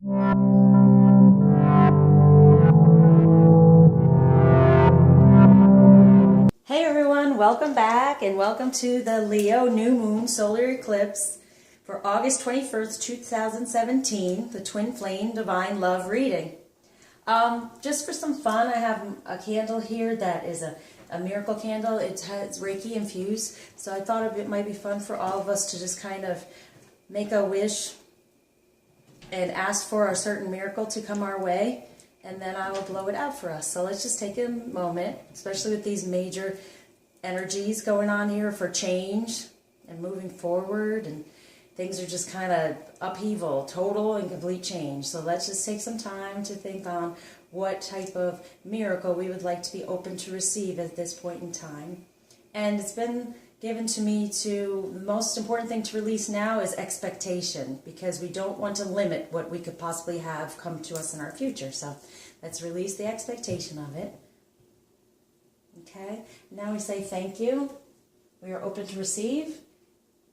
Hey everyone, welcome back and welcome to the Leo New Moon Solar Eclipse for August 21st, 2017, the Twin Flame Divine Love reading. Just for some fun, I have a candle here that is a miracle candle. It has Reiki infused, so I thought it might be fun for all of us to just kind of make a wish and ask for a certain miracle to come our way, and then I will blow it out for us. So let's just take a moment, especially with these major energies going on here for change and moving forward, and things are just kind of upheaval, total and complete change. So let's just take some time to think on what type of miracle we would like to be open to receive at this point in time. And it's been given to me to, the most important thing to release now is expectation, because we don't want to limit what we could possibly have come to us in our future. So let's release the expectation of it. Okay, now we say thank you. We are open to receive,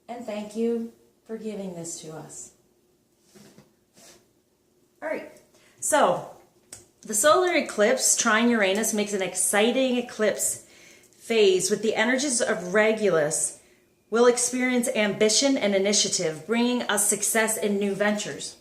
and thank you for giving this to us. All right, so the solar eclipse trine Uranus makes an exciting eclipse phase with the energies of Regulus. We'll experience ambition and initiative, bringing us success in new ventures.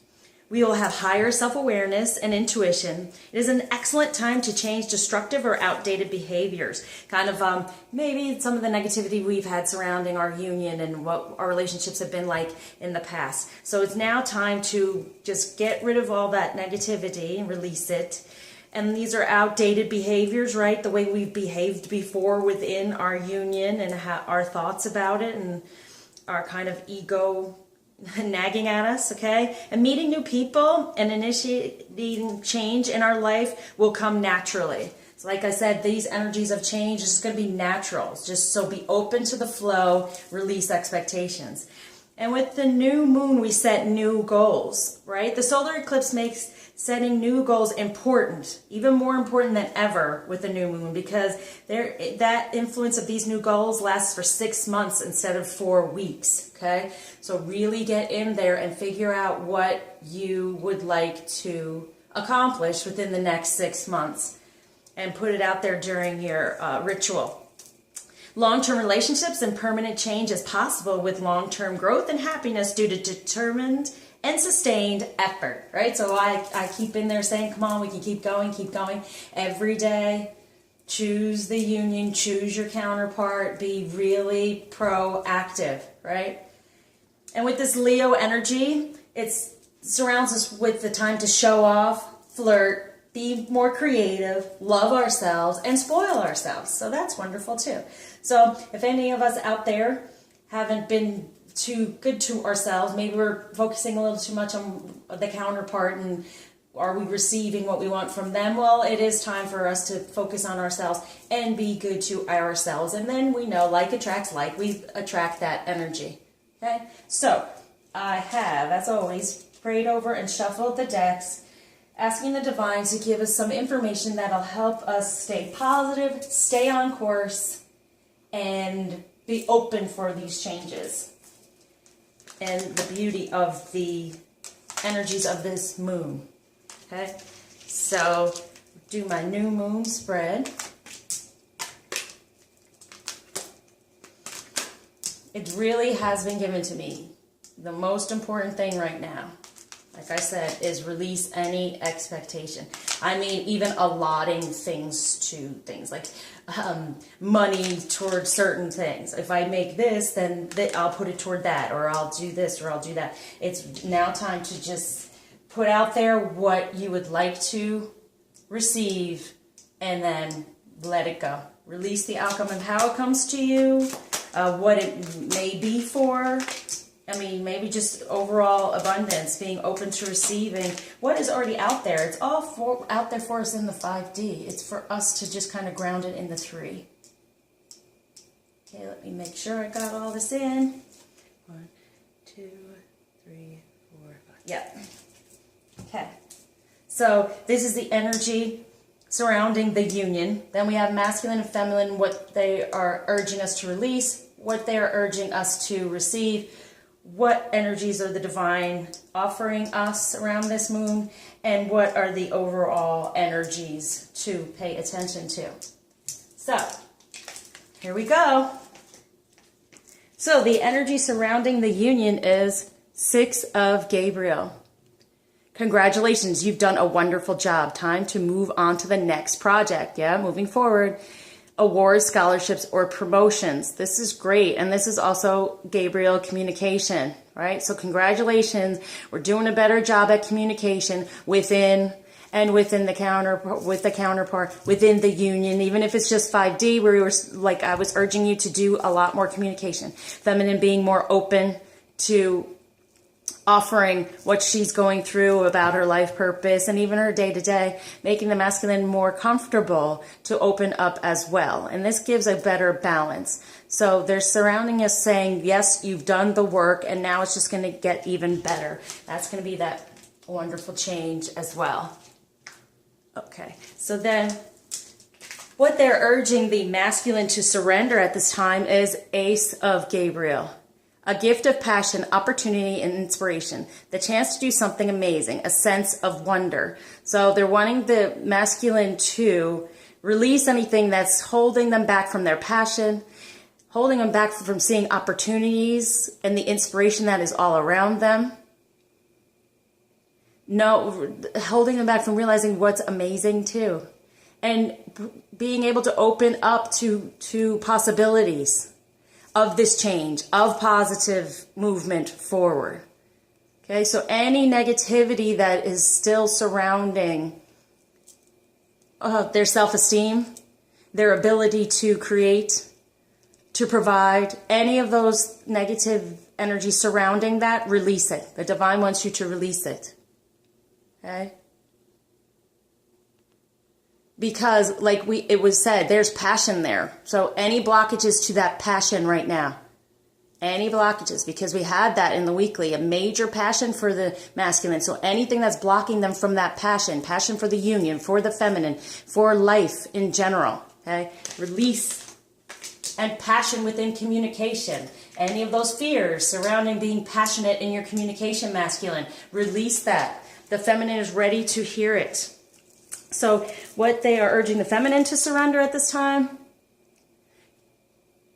We will have higher self-awareness and intuition. It is an excellent time to change destructive or outdated behaviors. Kind of maybe some of the negativity we've had surrounding our union and what our relationships have been like in the past. So it's now time to just get rid of all that negativity and release it. And these are outdated behaviors, right? The way we've behaved before within our union, and our thoughts about it, and our kind of ego nagging at us, okay? And meeting new people and initiating change in our life will come naturally. So like I said, these energies of change is just going to be natural. Just so be open to the flow, release expectations. And with the new moon, we set new goals, right? The solar eclipse makes setting new goals important, even more important than ever with the new moon, because that influence of these new goals lasts for 6 months instead of 4 weeks, okay? So really get in there and figure out what you would like to accomplish within the next 6 months and put it out there during your ritual. Long-term relationships and permanent change is possible with long-term growth and happiness due to determined and sustained effort, right? So I keep in there saying, come on, we can keep going every day. Choose the union, choose your counterpart, be really proactive, right? And with this Leo energy, it surrounds us with the time to show off, flirt, be more creative, love ourselves, and spoil ourselves. So that's wonderful too. So if any of us out there haven't been too good to ourselves, maybe we're focusing a little too much on the counterpart, and are we receiving what we want from them? Well, it is time for us to focus on ourselves and be good to ourselves. And then we know like attracts like, we attract that energy. Okay, so I have, as always, prayed over and shuffled the decks, asking the divine to give us some information that'll help us stay positive, stay on course, and be open for these changes and the beauty of the energies of this moon. Okay, so do my new moon spread. It really has been given to me. The most important thing right now, like I said, is release any expectation. I mean, even allotting things to things, like money towards certain things. If I make this, then I'll put it toward that, or I'll do this, or I'll do that. It's now time to just put out there what you would like to receive, and then let it go. Release the outcome of how it comes to you, what it may be for. I mean, maybe just overall abundance, being open to receiving what is already out there. It's all out there for us in the 5D. It's for us to just kind of ground it in the 3. Okay, let me make sure I got all this in. 1, 2, 3, 4, 5. Yep. Okay. So this is the energy surrounding the union. Then we have masculine and feminine, what they are urging us to release, what they are urging us to receive, what energies are the divine offering us around this moon, and what are the overall energies to pay attention to. So, here we go. So, the energy surrounding the union is 6 of Gabriel. Congratulations, you've done a wonderful job. Time to move on to the next project. Yeah, moving forward. Awards, scholarships, or promotions. This is great. And this is also Gabriel communication, right? So congratulations. We're doing a better job at communication within the counterpart, within the union, even if it's just 5D, where we were, like, I was urging you to do a lot more communication. Feminine being more open to offering what she's going through about her life purpose and even her day-to-day, making the masculine more comfortable to open up as well. And this gives a better balance. So they're surrounding us saying, yes, you've done the work, and now it's just going to get even better. That's going to be that wonderful change as well. Okay, so then what they're urging the masculine to surrender at this time is Ace of Gabriel. A gift of passion, opportunity, and inspiration. The chance to do something amazing. A sense of wonder. So they're wanting the masculine to release anything that's holding them back from their passion, holding them back from seeing opportunities and the inspiration that is all around them. No, holding them back from realizing what's amazing too. And being able to open up to possibilities of this change, of positive movement forward. Okay, so any negativity that is still surrounding their self-esteem, their ability to create, to provide, any of those negative energies surrounding that, release it. The divine wants you to release it. Okay? Because, like it was said, there's passion there. So any blockages to that passion right now, any blockages, because we had that in the weekly, a major passion for the masculine. So anything that's blocking them from that passion for the union, for the feminine, for life in general, okay? Release. And passion within communication. Any of those fears surrounding being passionate in your communication, masculine, release that. The feminine is ready to hear it. So what they are urging the feminine to surrender at this time,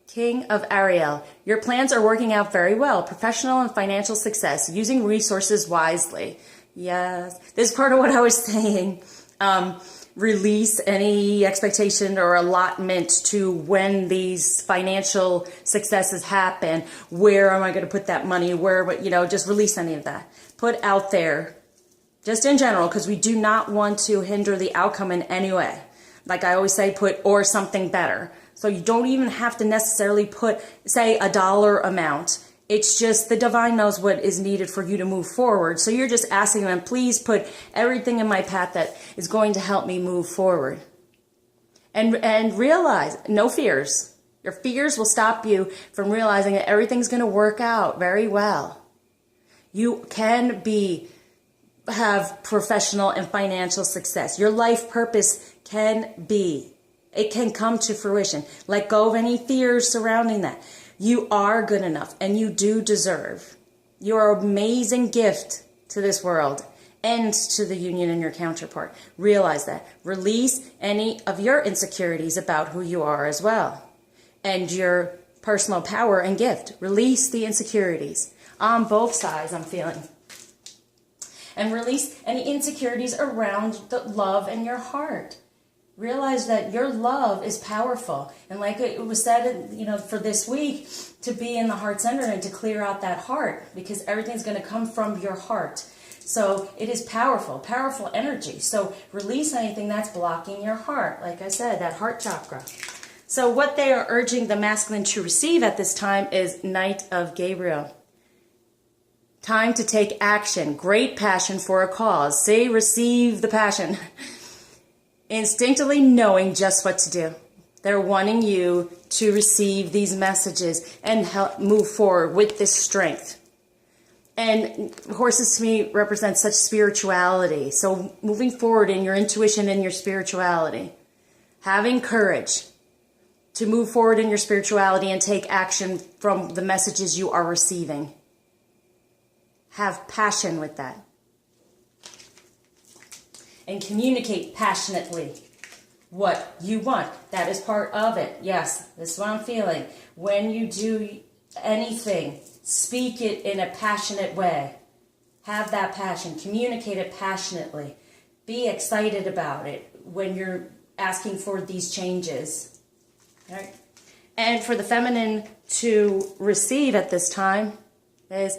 King of Ariel, your plans are working out very well. Professional and financial success, using resources wisely. Yes, this is part of what I was saying. Release any expectation or allotment to when these financial successes happen. Where am I going to put that money? Just release any of that. Put out there. Just in general, because we do not want to hinder the outcome in any way. Like I always say, put or something better. So you don't even have to necessarily put, say, a dollar amount. It's just the divine knows what is needed for you to move forward. So you're just asking them, please put everything in my path that is going to help me move forward. And realize, no fears. Your fears will stop you from realizing that everything's going to work out very well. You can have professional and financial success. Your life purpose it can come to fruition. Let go of any fears surrounding that. You are good enough and you do deserve. You are an amazing gift to this world and to the union and your counterpart. Realize that. Release any of your insecurities about who you are as well. And your personal power and gift. Release the insecurities on both sides, I'm feeling. And release any insecurities around the love in your heart. Realize that your love is powerful. And like it was said, for this week, to be in the heart center and to clear out that heart, because everything's going to come from your heart. So it is powerful, powerful energy. So release anything that's blocking your heart. Like I said, that heart chakra. So what they are urging the masculine to receive at this time is Knight of Gabriel. Time to take action. Great passion for a cause. Say, receive the passion. Instinctively knowing just what to do. They're wanting you to receive these messages and help move forward with this strength. And horses to me represent such spirituality. So moving forward in your intuition and your spirituality. Having courage to move forward in your spirituality and take action from the messages you are receiving. Have passion with that. And communicate passionately what you want. That is part of it. Yes, this is what I'm feeling. When you do anything, speak it in a passionate way. Have that passion. Communicate it passionately. Be excited about it when you're asking for these changes. All right? And for the feminine to receive at this time is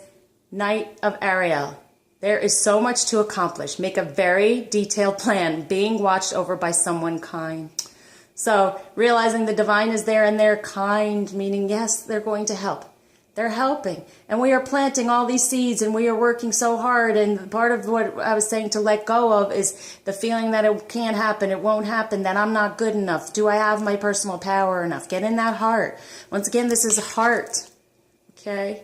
Knight of Ariel. There is so much to accomplish. Make a very detailed plan, being watched over by someone kind. So realizing the divine is there and they're kind, meaning yes, they're going to help. They're helping. And we are planting all these seeds and we are working so hard. And part of what I was saying to let go of is the feeling that it can't happen, it won't happen, that I'm not good enough. Do I have my personal power enough? Get in that heart. Once again, this is heart. Okay?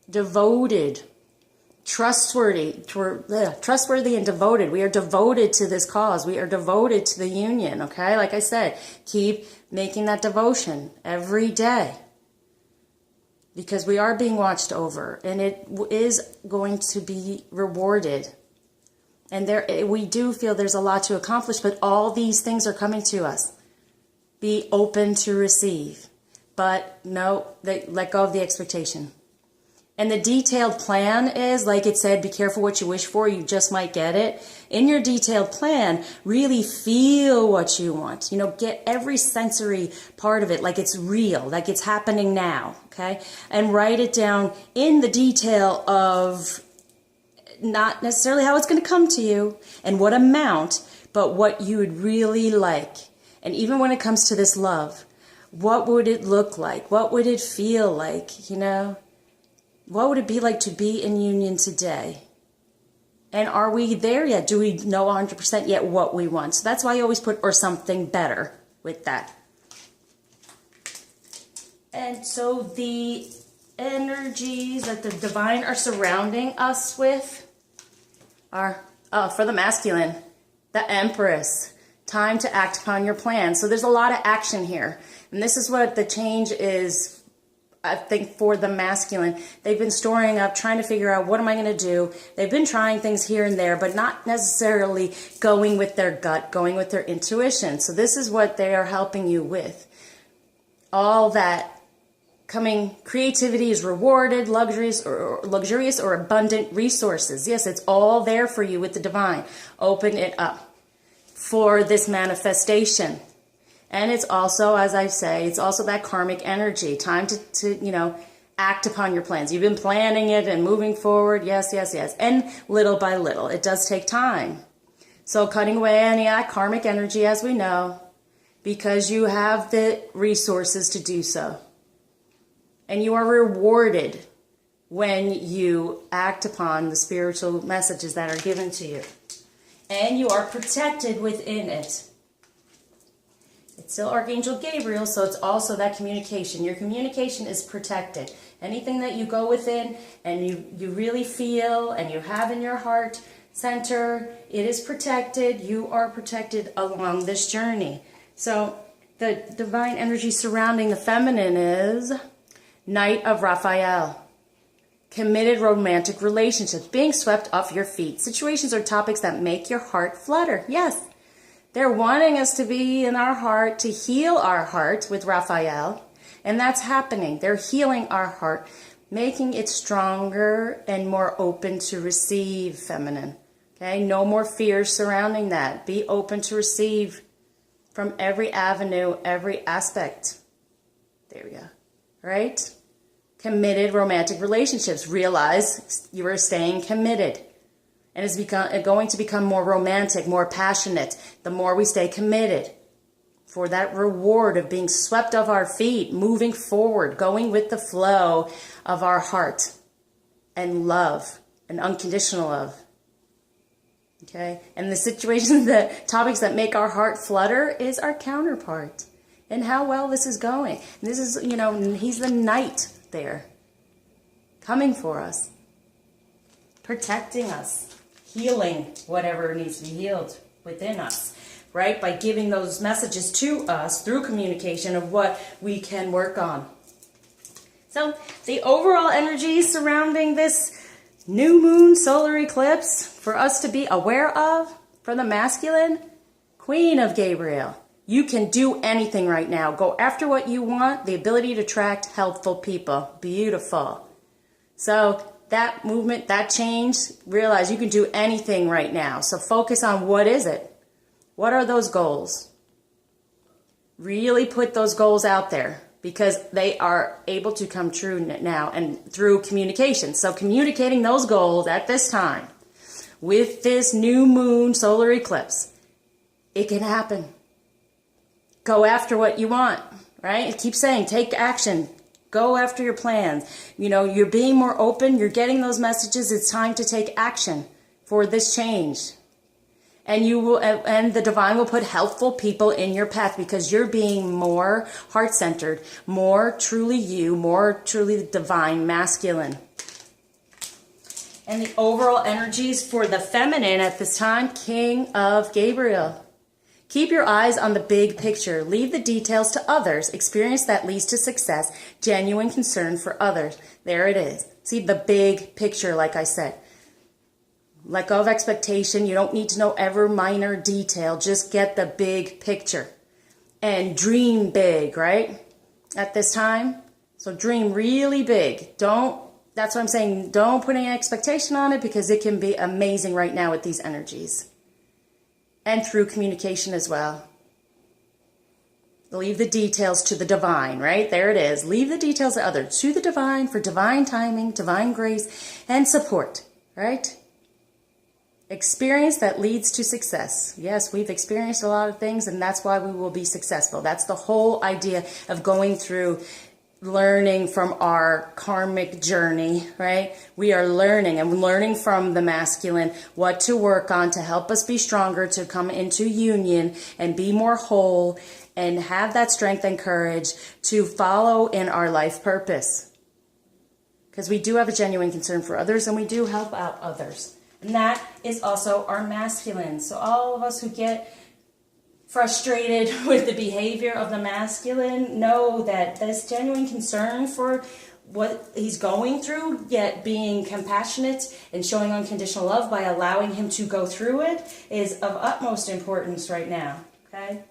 Devoted. Trustworthy and devoted. We are devoted to this cause. We are devoted to the union, okay? Like I said, keep making that devotion every day because we are being watched over and it is going to be rewarded. And we do feel there's a lot to accomplish, but all these things are coming to us. Be open to receive, but no, let go of the expectation. And the detailed plan is, like it said, be careful what you wish for, you just might get it. In your detailed plan, really feel what you want. You know, get every sensory part of it like it's real, like it's happening now, okay? And write it down in the detail of not necessarily how it's going to come to you and what amount, but what you would really like. And even when it comes to this love, what would it look like? What would it feel like, you know? What would it be like to be in union today? And are we there yet? Do we know 100% yet what we want? So that's why I always put or something better with that. And so the energies that the divine are surrounding us with are, for the masculine, the Empress. Time to act upon your plan. So there's a lot of action here. And this is what the change is, I think, for the masculine. They've been storing up, trying to figure out what am I going to do. They've been trying things here and there, but not necessarily going with their gut, going with their intuition. So this is what they are helping you with. All that coming creativity is rewarded, luxurious or abundant resources. Yes, it's all there for you with the divine. Open it up for this manifestation. And it's also, as I say, it's also that karmic energy. Time to you know, act upon your plans. You've been planning it and moving forward. Yes, yes, yes. And little by little. It does take time. So cutting away any karmic energy, as we know, because you have the resources to do so. And you are rewarded when you act upon the spiritual messages that are given to you. And you are protected within it. It's still Archangel Gabriel, so it's also that communication. Your communication is protected. Anything that you go within and you really feel and you have in your heart center, it is protected. You are protected along this journey. So the divine energy surrounding the feminine is Knight of Raphael. Committed romantic relationships. Being swept off your feet. Situations or topics that make your heart flutter. Yes. They're wanting us to be in our heart, to heal our heart with Raphael. And that's happening. They're healing our heart, making it stronger and more open to receive, feminine. Okay? No more fears surrounding that. Be open to receive from every avenue, every aspect. There we go. Right? Committed romantic relationships. Realize you are staying committed. And it's going to become more romantic, more passionate, the more we stay committed for that reward of being swept off our feet, moving forward, going with the flow of our heart and love, and unconditional love. Okay? And the situations, the topics that make our heart flutter is our counterpart and how well this is going. And this is, you know, he's the knight there coming for us, protecting us. Healing whatever needs to be healed within us, right? By giving those messages to us through communication of what we can work on. So the overall energy surrounding this new moon solar eclipse for us to be aware of for the masculine. Queen of Gabriel. You can do anything right now. Go after what you want. The ability to attract helpful people. Beautiful. So that movement, that change, realize you can do anything right now. So focus on what is it? What are those goals? Really put those goals out there because they are able to come true now and through communication. So communicating those goals at this time with this new moon solar eclipse, it can happen. Go after what you want, right? Keep saying, take action. Go after your plans. You know, you're being more open. You're getting those messages. It's time to take action for this change. And you will, and the divine will put helpful people in your path because you're being more heart-centered, more truly you, more truly divine masculine. And the overall energies for the feminine at this time, King of Gabriel. Keep your eyes on the big picture. Leave the details to others. Experience that leads to success. Genuine concern for others. There it is. See the big picture, like I said. Let go of expectation. You don't need to know every minor detail. Just get the big picture. And dream big, right? At this time. So dream really big. That's what I'm saying. Don't put any expectation on it because it can be amazing right now with these energies. And through communication as well. Leave the details to the divine, right? There it is. Leave the details to others. To the divine for divine timing, divine grace, and support, right? Experience that leads to success. Yes, we've experienced a lot of things, and that's why we will be successful. That's the whole idea of going through learning from our karmic journey, right? We are learning and learning from the masculine what to work on to help us be stronger, to come into union and be more whole and have that strength and courage to follow in our life purpose. Because we do have a genuine concern for others and we do help out others. And that is also our masculine. So all of us who get frustrated with the behavior of the masculine, know that this genuine concern for what he's going through, yet being compassionate and showing unconditional love by allowing him to go through it is of utmost importance right now, okay?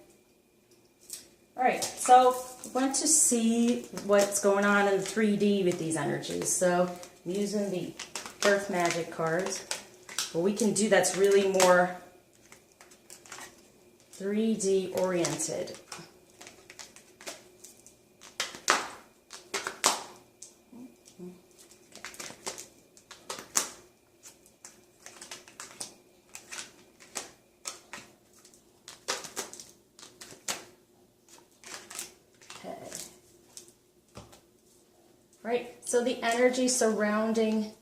All right, so I want to see what's going on in 3D with these energies. So I'm using the Earth Magic cards. Well, we can do that's really more 3D oriented. Okay. Right, so the energy surrounding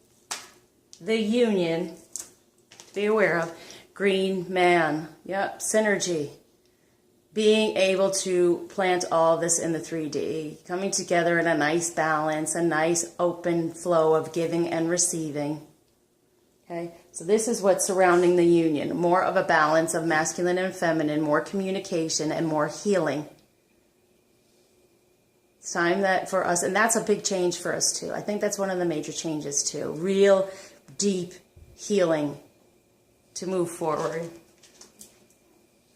the union, be aware of. Green man, yep, synergy. Being able to plant all this in the 3D, coming together in a nice balance, a nice open flow of giving and receiving. Okay, so this is what's surrounding the union. More of a balance of masculine and feminine, more communication and more healing. It's time that for us, and that's a big change for us too. I think that's one of the major changes too. Real deep healing to move forward.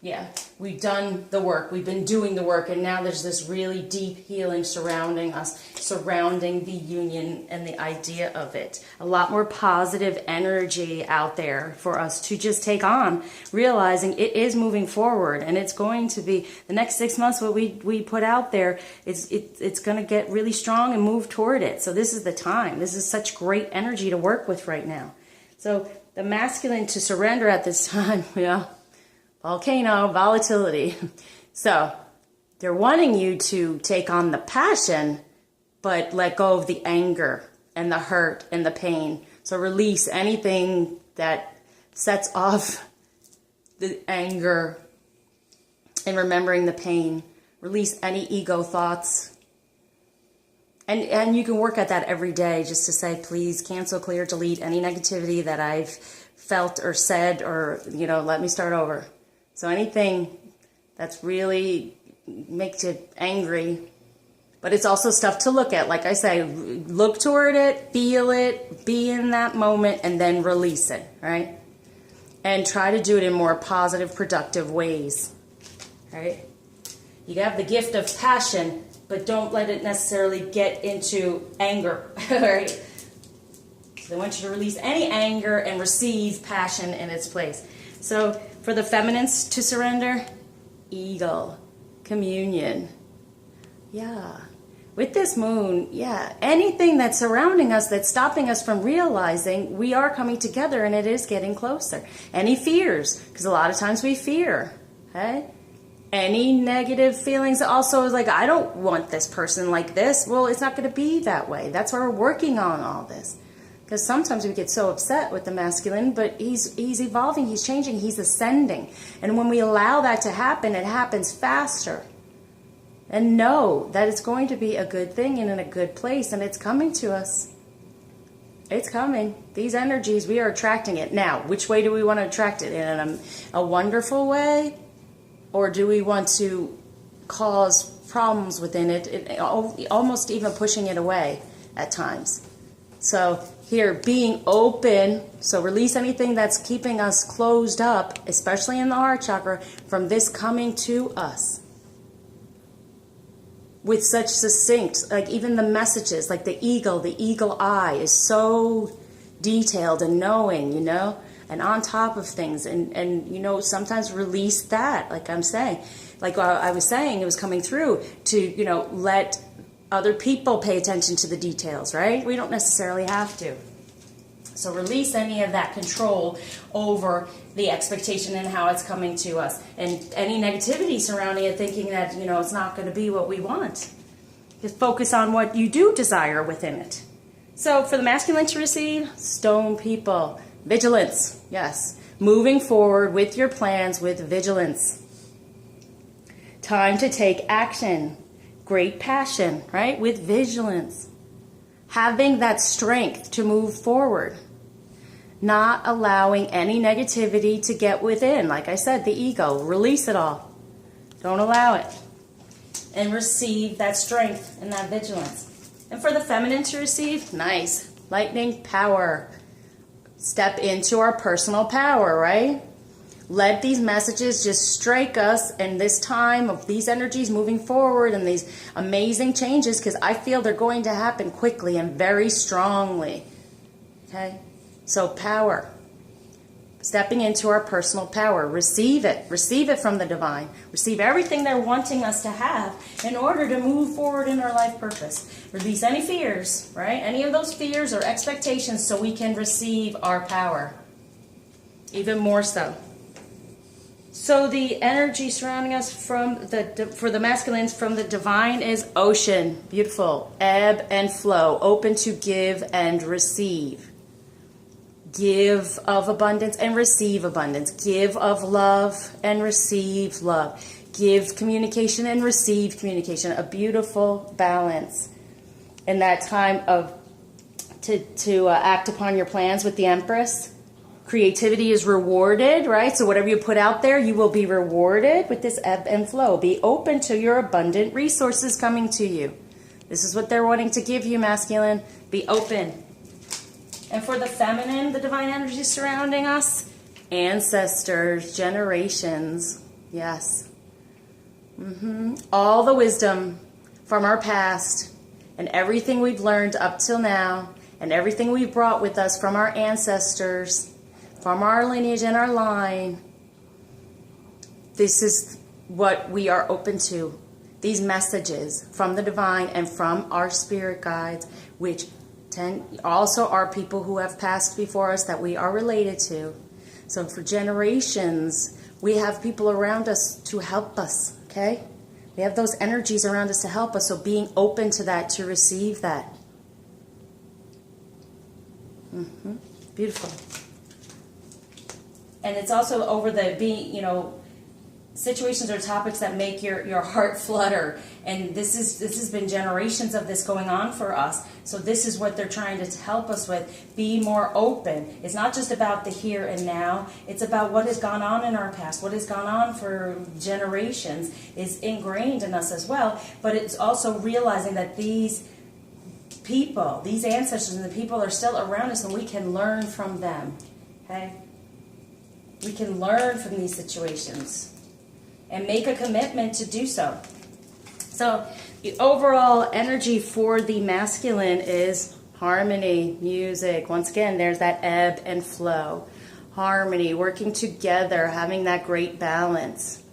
Yeah, we've done the work. We've been doing the work, and now there's this really deep healing surrounding us, surrounding the union and the idea of it. A lot more positive energy out there for us to just take on, realizing it is moving forward, and it's going to be the next 6 months. What we put out there, it's going to get really strong and move toward it. So this is the time. This is such great energy to work with right now. So the masculine to surrender at this time, yeah. Volcano, volatility. So they're wanting you to take on the passion, but let go of the anger and the hurt and the pain. So release anything that sets off the anger and remembering the pain. Release any ego thoughts. And you can work at that every day just to say, please cancel, clear, delete any negativity that I've felt or said, or, let me start over. So anything that's really makes you angry, But it's also stuff to look at. Like I say, look toward it, feel it, be in that moment, and then release it, right? And try to do it in more positive, productive ways, right? You have the gift of passion, but don't let it necessarily get into anger, right? So I want you to release any anger and receive passion in its place. So for the feminines to surrender, eagle, communion. Yeah. With this moon, yeah, anything that's surrounding us that's stopping us from realizing we are coming together and it is getting closer. Any fears, because a lot of times we fear, okay? Any negative feelings also is like, I don't want this person like this. Well, it's not going to be that way. That's why we're working on all this. Because sometimes we get so upset with the masculine, but he's evolving, he's changing, he's ascending. And when we allow that to happen, it happens faster. And know that it's going to be a good thing and in a good place, and it's coming to us. It's coming. These energies, we are attracting it. Now, which way do we want to attract it? In a wonderful way? Or do we want to cause problems within it, almost even pushing it away at times? So here, being open, so release anything that's keeping us closed up, especially in the heart chakra, from this coming to us. With such succinct, like even the messages, like the eagle eye is so detailed and knowing, you know, and on top of things. And you know, sometimes release that, like I'm saying. Like I was saying, it was coming through to, you know, let other people pay attention to the details, right? We don't necessarily have to. So release any of that control over the expectation and how it's coming to us. And any negativity surrounding it, thinking that, you know, it's not going to be what we want. Just focus on what you do desire within it. So for the masculine to receive, stone people, vigilance, yes. Moving forward with your plans with vigilance. Time to take action. Great passion, right? With vigilance. Having that strength to move forward. Not allowing any negativity to get within. Like I said, the ego. Release it all. Don't allow it. And receive that strength and that vigilance. And for the feminine to receive, nice. Lightning power. Step into our personal power, right? Let these messages just strike us in this time of these energies moving forward and these amazing changes, because I feel they're going to happen quickly and very strongly. Okay? So power. Stepping into our personal power. Receive it. Receive it from the divine. Receive everything they're wanting us to have in order to move forward in our life purpose. Release any fears, right? Any of those fears or expectations so we can receive our power. Even more so. So the energy surrounding us for the masculines from the divine is ocean. Beautiful. Ebb and flow. Open to give and receive. Give of abundance and receive abundance. Give of love and receive love. Give communication and receive communication. A beautiful balance in that time of to act upon your plans with the Empress. Creativity is rewarded, right? So whatever you put out there, you will be rewarded with this ebb and flow. Be open to your abundant resources coming to you. This is what they're wanting to give you, masculine. Be open. And for the feminine, the divine energy surrounding us, ancestors, generations, yes. All the wisdom from our past and everything we've learned up till now and everything we've brought with us from our ancestors, from our lineage and our line, this is what we are open to. These messages from the divine and from our spirit guides, which also are people who have passed before us that we are related to. So for generations, we have people around us to help us, okay? We have those energies around us to help us, so being open to that, to receive that. Beautiful. And it's also over the being, you know, situations or topics that make your heart flutter. And this has been generations of this going on for us. So this is what they're trying to help us with. Be more open. It's not just about the here and now. It's about what has gone on in our past, what has gone on for generations is ingrained in us as well. But it's also realizing that these people, these ancestors and the people are still around us, and we can learn from them. Okay? We can learn from these situations and make a commitment to do so. So the overall energy for the masculine is harmony, music. Once again, there's that ebb and flow. Harmony, working together, having that great balance.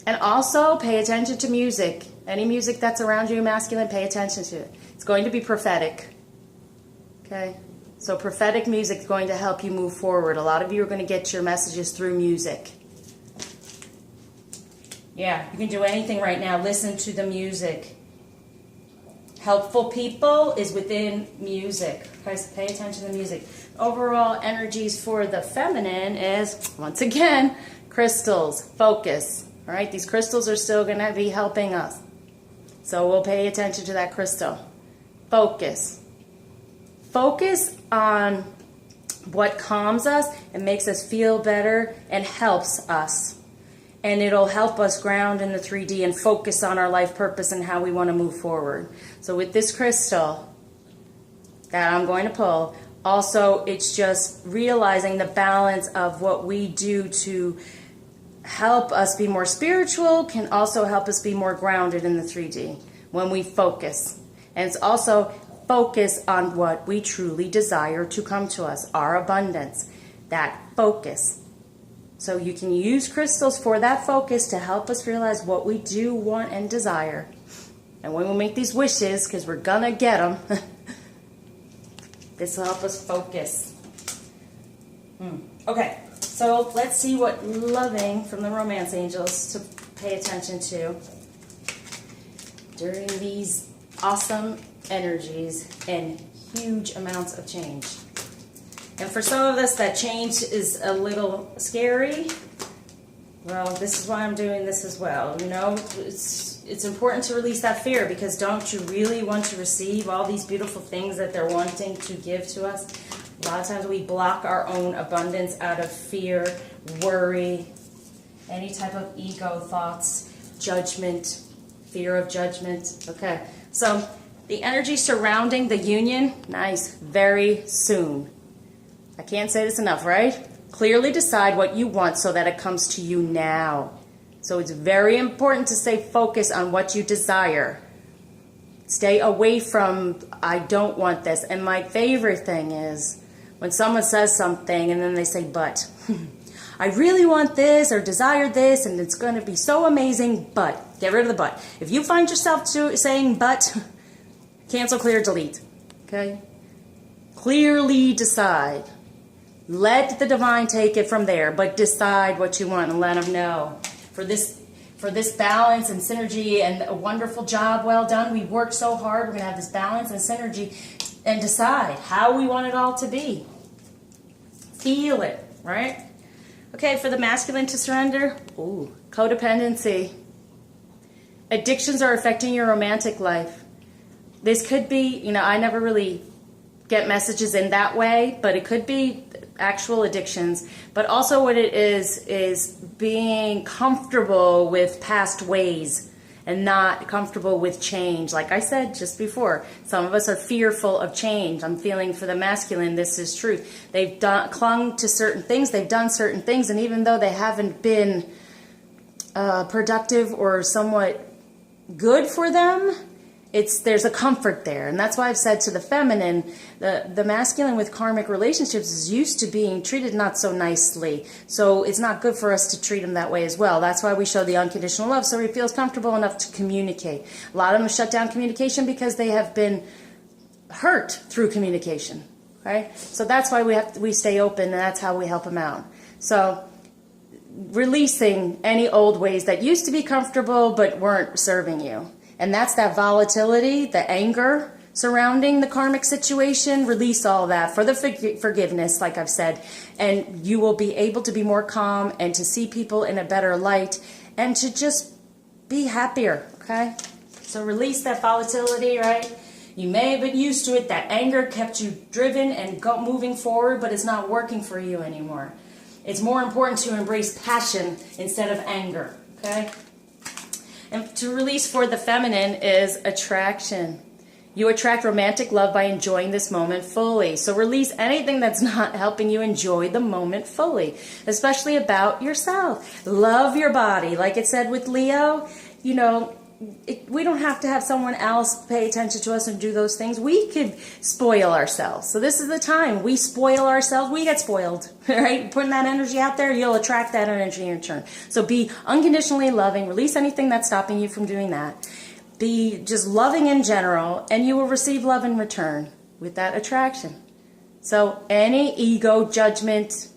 And also pay attention to music. Any music that's around you, masculine, pay attention to it. It's going to be prophetic. Okay? So prophetic music is going to help you move forward. A lot of you are going to get your messages through music. Yeah, you can do anything right now. Listen to the music. Helpful people is within music. Okay, so pay attention to the music. Overall energies for the feminine is, once again, crystals, focus. All right, these crystals are still going to be helping us. So we'll pay attention to that crystal. Focus. Focus on what calms us and makes us feel better and helps us. And it'll help us ground in the 3D and focus on our life purpose and how we want to move forward. So with this crystal that I'm going to pull, also it's just realizing the balance of what we do to help us be more spiritual can also help us be more grounded in the 3D when we focus. And it's also focus on what we truly desire to come to us, our abundance, that focus. So you can use crystals for that focus to help us realize what we do want and desire. And when we make these wishes, because we're going to get them, this will help us focus. Okay, so let's see what loving from the romance angels to pay attention to during these awesome energies and huge amounts of change. And for some of us, that change is a little scary. Well, this is why I'm doing this as well. You know, it's important to release that fear, because don't you really want to receive all these beautiful things that they're wanting to give to us? A lot of times we block our own abundance out of fear, worry, any type of ego thoughts, judgment, fear of judgment. Okay, so the energy surrounding the union, nice, very soon. I can't say this enough, right? Clearly decide what you want so that it comes to you now. So it's very important to stay focused on what you desire. Stay away from, I don't want this. And my favorite thing is when someone says something and then they say, but. I really want this or desire this and it's going to be so amazing, but. Get rid of the but. If you find yourself saying but, cancel, clear, delete. Okay? Clearly decide. Let the divine take it from there, but decide what you want and let them know. For this balance and synergy and a wonderful job well done. We worked so hard. We're going to have this balance and synergy and decide how we want it all to be. Feel it, right? Okay, for the masculine to surrender, ooh, codependency. Addictions are affecting your romantic life. This could be, you know, I never really get messages in that way, but it could be actual addictions. But also what it is being comfortable with past ways and not comfortable with change. Like I said just before, some of us are fearful of change. I'm feeling for the masculine, this is truth. They've clung to certain things, they've done certain things, and even though they haven't been productive or somewhat good for them, there's a comfort there. And that's why I've said to the feminine, the masculine with karmic relationships is used to being treated not so nicely. So it's not good for us to treat them that way as well. That's why we show the unconditional love, so he feels comfortable enough to communicate. A lot of them shut down communication because they have been hurt through communication. Right? So that's why we stay open, and that's how we help them out. So releasing any old ways that used to be comfortable but weren't serving you. And that's that volatility, the anger, surrounding the karmic situation. Release all that for the forgiveness, like I've said, and you will be able to be more calm and to see people in a better light and to just be happier, okay? So release that volatility, right? You may have been used to it. That anger kept you driven and moving forward, but it's not working for you anymore. It's more important to embrace passion instead of anger, okay? And to release for the feminine is attraction. You attract romantic love by enjoying this moment fully. So release anything that's not helping you enjoy the moment fully, especially about yourself. Love your body. Like it said with Leo, you know, we don't have to have someone else pay attention to us and do those things. We could spoil ourselves. So this is the time. We spoil ourselves. We get spoiled, right? Putting that energy out there, you'll attract that energy in return. So be unconditionally loving. Release anything that's stopping you from doing that. Be just loving in general, and you will receive love in return with that attraction. So any ego, judgment,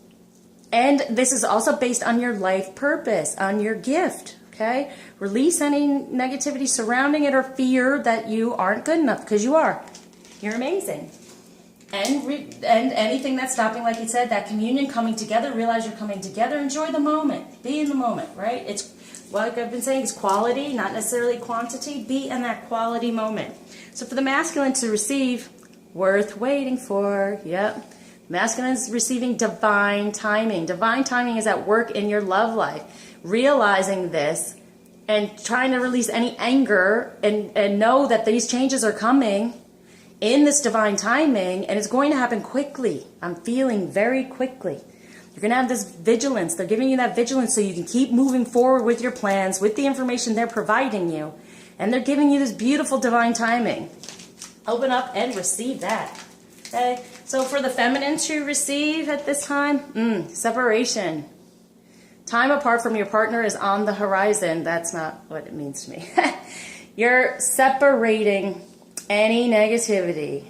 and this is also based on your life purpose, on your gift. Okay? Release any negativity surrounding it or fear that you aren't good enough, because you are. You're amazing. And anything that's stopping, like you said, that communion, coming together, realize you're coming together, enjoy the moment. Be in the moment, right? It's, like I've been saying, it's quality, not necessarily quantity. Be in that quality moment. So for the masculine to receive, worth waiting for, yep. Masculine is receiving divine timing. Divine timing is at work in your love life. Realizing this and trying to release any anger and know that these changes are coming in this divine timing, and it's going to happen quickly. I'm feeling very quickly. You're going to have this vigilance. They're giving you that vigilance so you can keep moving forward with your plans, with the information they're providing you, and they're giving you this beautiful divine timing. Open up and receive that. Okay? So for the feminine to receive at this time, separation. Time apart from your partner is on the horizon. That's not what it means to me. You're separating any negativity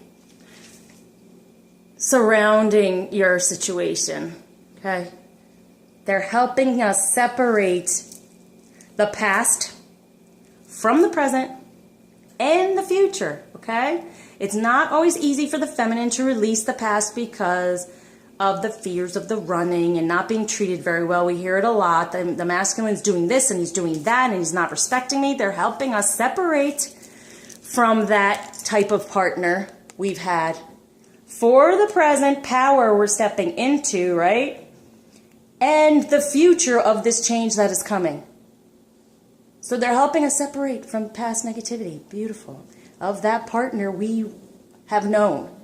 surrounding your situation. Okay? They're helping us separate the past from the present and the future. Okay? It's not always easy for the feminine to release the past because of the fears of the running and not being treated very well. We hear it a lot. The masculine's doing this and he's doing that and he's not respecting me. They're helping us separate from that type of partner we've had. For the present power we're stepping into, right? And the future of this change that is coming. So they're helping us separate from past negativity. Beautiful. Of that partner we have known.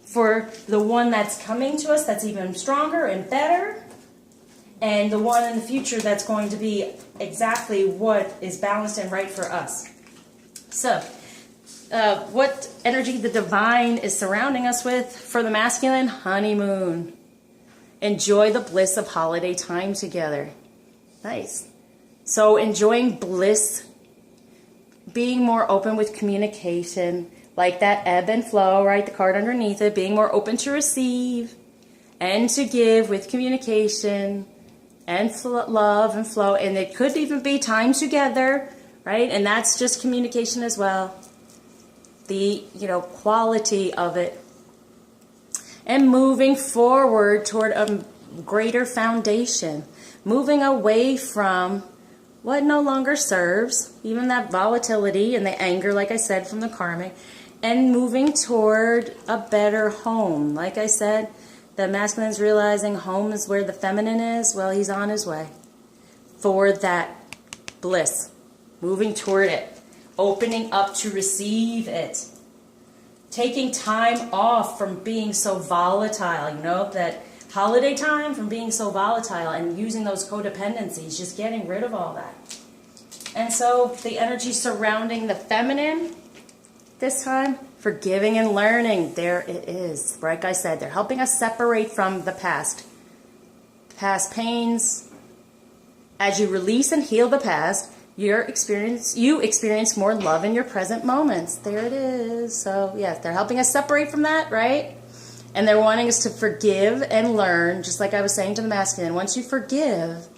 For the one that's coming to us that's even stronger and better, and the one in the future that's going to be exactly what is balanced and right for us. So, what energy the divine is surrounding us with for the masculine? Honeymoon. Enjoy the bliss of holiday time together. Nice. So, enjoying bliss, being more open with communication, like that ebb and flow, right? The card underneath it, being more open to receive and to give with communication and love and flow. And it could even be time together, right? And that's just communication as well. The, quality of it. And moving forward toward a greater foundation. Moving away from what no longer serves, even that volatility and the anger, like I said, from the karmic. And moving toward a better home. Like I said, the masculine is realizing home is where the feminine is. Well, he's on his way for that bliss. Moving toward it. Opening up to receive it. Taking time off from being so volatile. That holiday time from being so volatile and using those codependencies. Just getting rid of all that. And so the energy surrounding the feminine this time, forgiving and learning. There it is. Like I said, they're helping us separate from the past. Past pains. As you release and heal the past, you experience more love in your present moments. There it is. So, yes, they're helping us separate from that, right? And they're wanting us to forgive and learn, just like I was saying to the masculine. Once you forgive,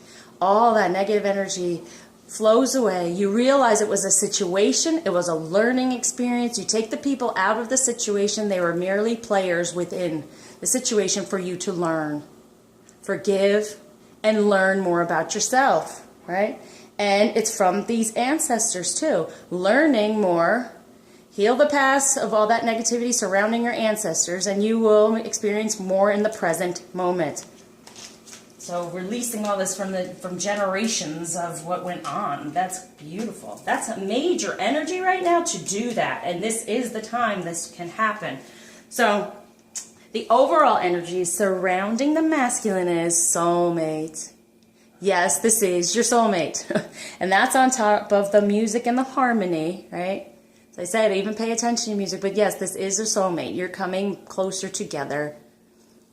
all that negative energy flows away. You realize it was a situation, it was a learning experience. You take the people out of the situation, they were merely players within the situation for you to learn, forgive, and learn more about yourself, right? And it's from these ancestors too. Learning more, heal the past of all that negativity surrounding your ancestors, and you will experience more in the present moment. So releasing all this from generations of what went on, that's beautiful. That's a major energy right now to do that, and this is the time this can happen. So the overall energy surrounding the masculine is soulmate. Yes, this is your soulmate. And that's on top of the music and the harmony, right? As I said, even pay attention to music. But yes, this is your soulmate. You're coming closer together.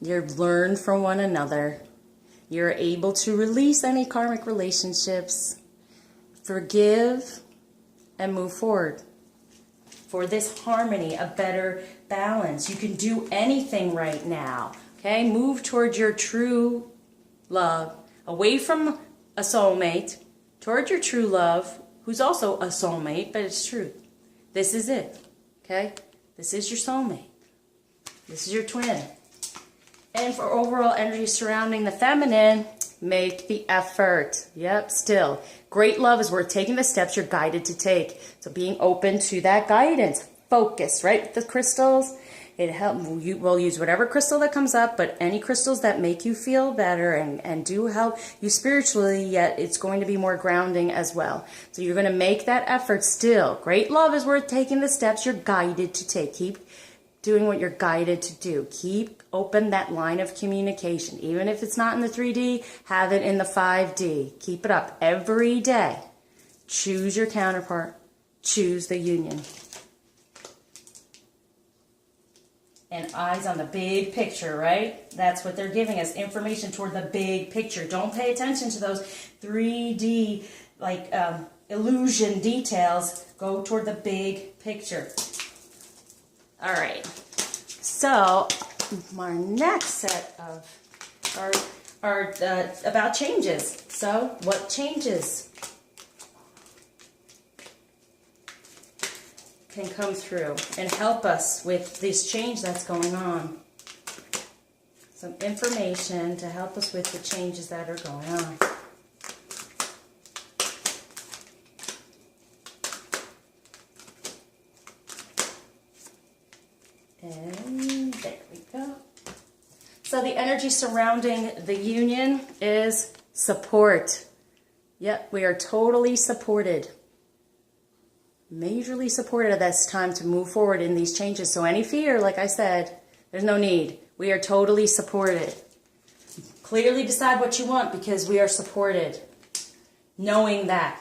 You've learned from one another. You're able to release any karmic relationships, forgive, and move forward. For this harmony, a better balance. You can do anything right now. Okay? Move towards your true love. Away from a soulmate, toward your true love, who's also a soulmate, but it's true. This is it, okay? This is your soulmate. This is your twin. And for overall energy surrounding the feminine, make the effort. Yep, still. Great love is worth taking the steps you're guided to take. So being open to that guidance. Focus, right? The crystals. We'll use whatever crystal that comes up, but any crystals that make you feel better and do help you spiritually, yet it's going to be more grounding as well. So you're going to make that effort still. Great love is worth taking the steps you're guided to take. Keep doing what you're guided to do. Keep open that line of communication. Even if it's not in the 3D, have it in the 5D. Keep it up every day. Choose your counterpart. Choose the union. And eyes on the big picture, right? That's what they're giving us, information toward the big picture. Don't pay attention to those 3D, illusion details. Go toward the big picture. All right. So, our next set of are about changes. So, what changes can come through and help us with this change that's going on? Some information to help us with the changes that are going on. And there we go. So the energy surrounding the union is support. Yep, we are totally supported. Majorly supported at this time to move forward in these changes. So any fear, like I said, there's no need. We are totally supported. Clearly decide what you want because we are supported. Knowing that.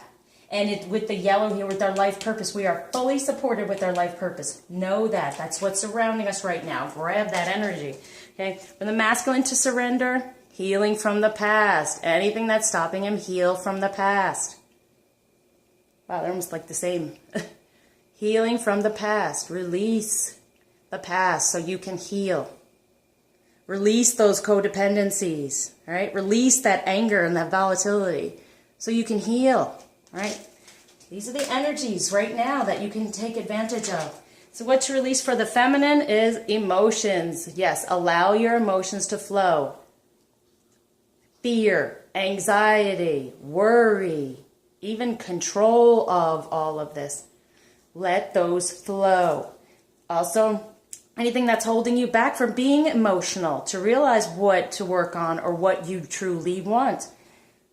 And with the yellow here with our life purpose, we are fully supported with our life purpose. Know that. That's what's surrounding us right now. Grab that energy. Okay. For the masculine to surrender, healing from the past. Anything that's stopping him, heal from the past. Wow, they're almost like the same. Healing from the past. Release the past so you can heal. Release those codependencies. All right? Release that anger and that volatility so you can heal. All right? These are the energies right now that you can take advantage of. So what to release for the feminine is emotions. Yes, allow your emotions to flow. Fear, anxiety, worry, even control of all of this. Let those flow. Also, anything that's holding you back from being emotional, to realize what to work on or what you truly want.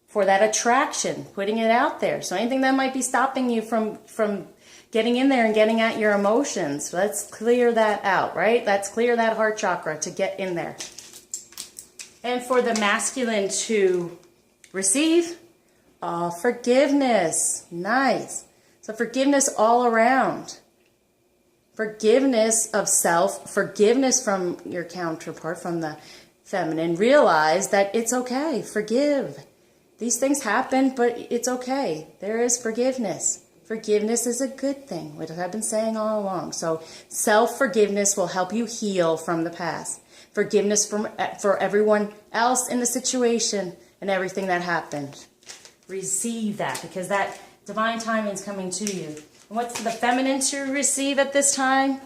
For that attraction, putting it out there. So anything that might be stopping you from getting in there and getting at your emotions, let's clear that out, right? Let's clear that heart chakra to get in there. And for the masculine to receive, forgiveness. Nice. So forgiveness all around. Forgiveness of self, forgiveness from your counterpart, from the feminine. Realize that it's okay. Forgive. These things happen, but it's okay. There is forgiveness. Forgiveness is a good thing, which I've been saying all along. So self-forgiveness will help you heal from the past. Forgiveness for everyone else in the situation and everything that happened. receive that, because that divine timing is coming to you. And what's the feminine to receive at this time?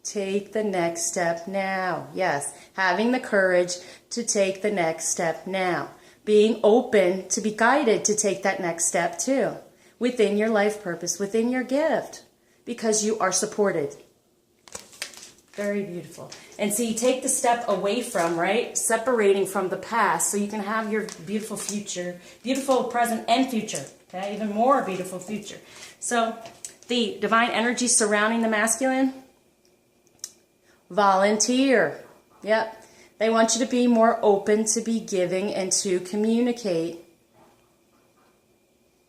Take the next step now. Yes, having the courage to take the next step now. Being open to be guided to take that next step too. Within your life purpose, within your gift. Because you are supported. Very beautiful. And so you take the step away from, right? Separating from the past so you can have your beautiful future, beautiful present and future. Okay, even more beautiful future. So the divine energy surrounding the masculine. Volunteer. Yep. They want you to be more open to be giving and to communicate.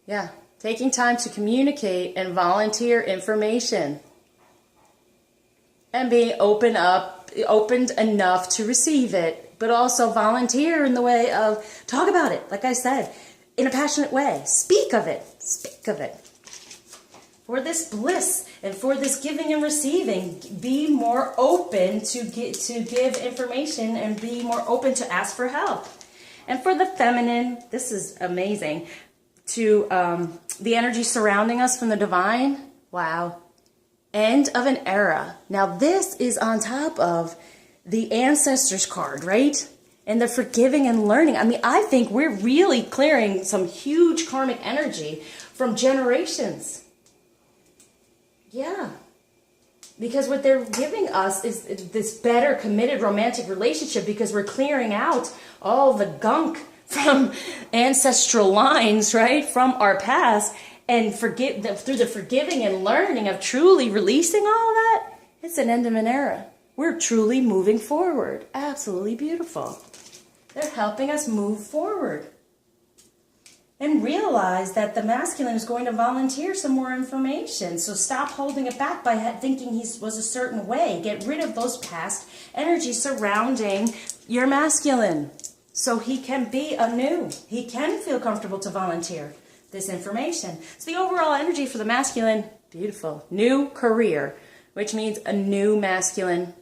Yeah. Taking time to communicate and volunteer information. And being opened enough to receive it. But also volunteer in the way of talk about it. Like I said, in a passionate way. Speak of it. Speak of it. For this bliss and for this giving and receiving, be more open to give information and be more open to ask for help. And for the feminine, this is amazing, to the energy surrounding us from the divine. Wow. End of an era. Now this is on top of the ancestors card, right? And the forgiving and learning. I mean, I think we're really clearing some huge karmic energy from generations. Yeah, because what they're giving us is this better committed romantic relationship, because we're clearing out all the gunk from ancestral lines, right, from our past, and through the forgiving and learning of truly releasing all of that, it's an end of an era. We're truly moving forward. Absolutely beautiful. They're helping us move forward. And realize that the masculine is going to volunteer some more information. So stop holding it back by thinking he was a certain way. Get rid of those past energies surrounding your masculine. So he can be anew. He can feel comfortable to volunteer this information. So the overall energy for the masculine, beautiful. New career, which means a new masculine.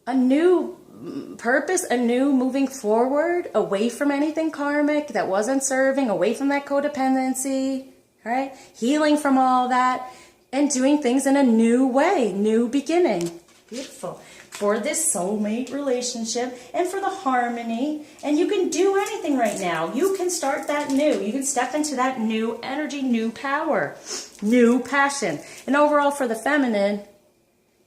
A new purpose, a new moving forward, away from anything karmic that wasn't serving, away from that codependency, right? Healing from all that and doing things in a new way, new beginning. Beautiful. For this soulmate relationship and for the harmony. And you can do anything right now. You can start that new. You can step into that new energy, new power, new passion. And overall for the feminine,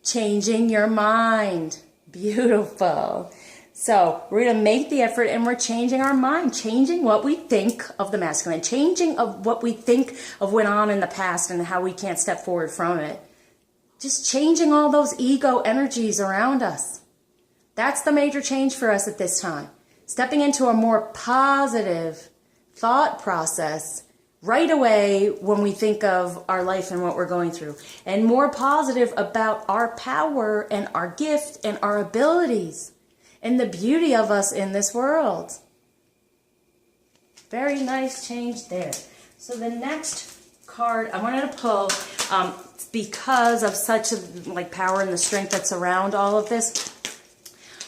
changing your mind. Beautiful. So we're going to make the effort and we're changing our mind, changing what we think of the masculine, changing of what we think of went on in the past and how we can't step forward from it. Just changing all those ego energies around us. That's the major change for us at this time. Stepping into a more positive thought process right away when we think of our life and what we're going through. And more positive about our power and our gift and our abilities and the beauty of us in this world. Very nice change there. So the next card I wanted to pull, because of such a power and the strength that's around all of this,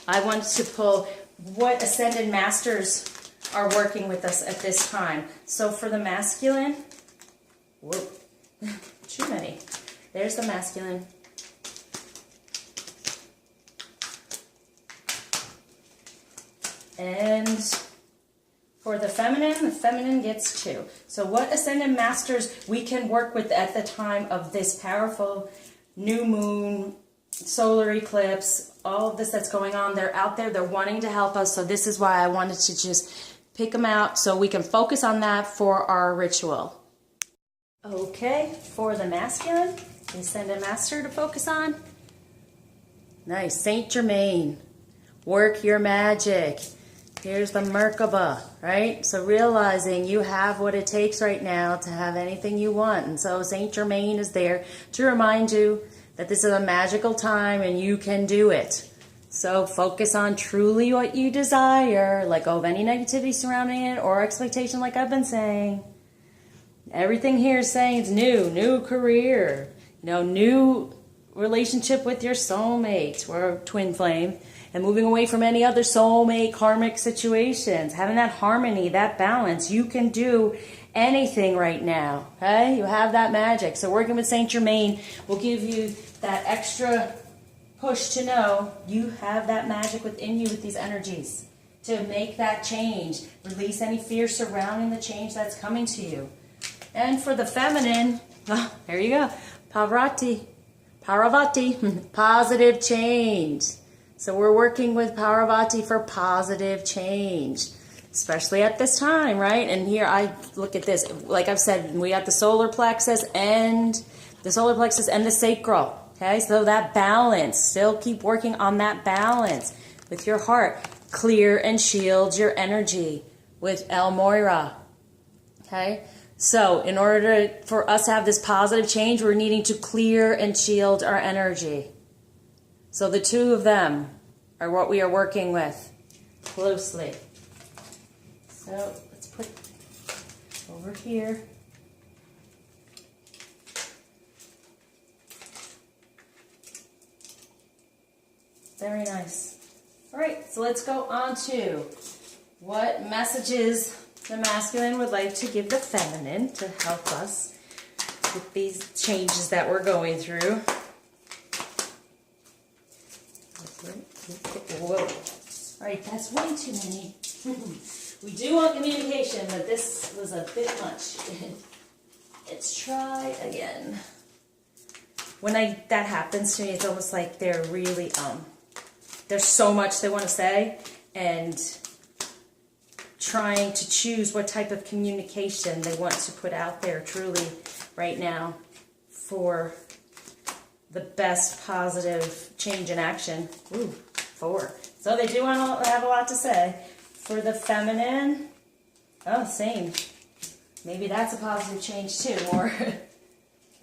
I wanted to pull what Ascended Masters are working with us at this time. So for the masculine, whoop, too many. There's the masculine. And for the feminine gets 2. So what Ascended Masters we can work with at the time of this powerful new moon, solar eclipse, all of this that's going on, they're out there, they're wanting to help us. So this is why I wanted to just pick them out so we can focus on that for our ritual. Okay, for the masculine, we send a master to focus on. Nice, Saint Germain. Work your magic. Here's the Merkaba, right? So realizing you have what it takes right now to have anything you want. And so Saint Germain is there to remind you that this is a magical time and you can do it. So focus on truly what you desire, let go of any negativity surrounding it or expectation like I've been saying. Everything here is saying it's new career, new relationship with your soulmate or twin flame. and moving away from any other soulmate karmic situations, having that harmony, that balance. You can do anything right now, okay? You have that magic. So working with Saint Germain will give you that extra push to know you have that magic within you with these energies to make that change. Release any fear surrounding the change that's coming to you. And for the feminine, oh, there you go, Parvati, positive change. So we're working with Parvati for positive change, especially at this time, right? And here I look at this, like I've said, we got the solar plexus and the sacral. Okay, so that balance, still keep working on that balance with your heart. Clear and shield your energy with El Moira. Okay, so in order for us to have this positive change, we're needing to clear and shield our energy. So the two of them are what we are working with closely. So let's put over here. Very nice. All right, so let's go on to what messages the masculine would like to give the feminine to help us with these changes that we're going through. Whoa. All right, that's way too many. We do want communication, but this was a bit much. Let's try again. When that happens to me, it's almost like they're really, there's so much they want to say, and trying to choose what type of communication they want to put out there truly right now for the best positive change in action. Ooh, 4. So they do want to have a lot to say. For the feminine, oh, same. Maybe that's a positive change too, more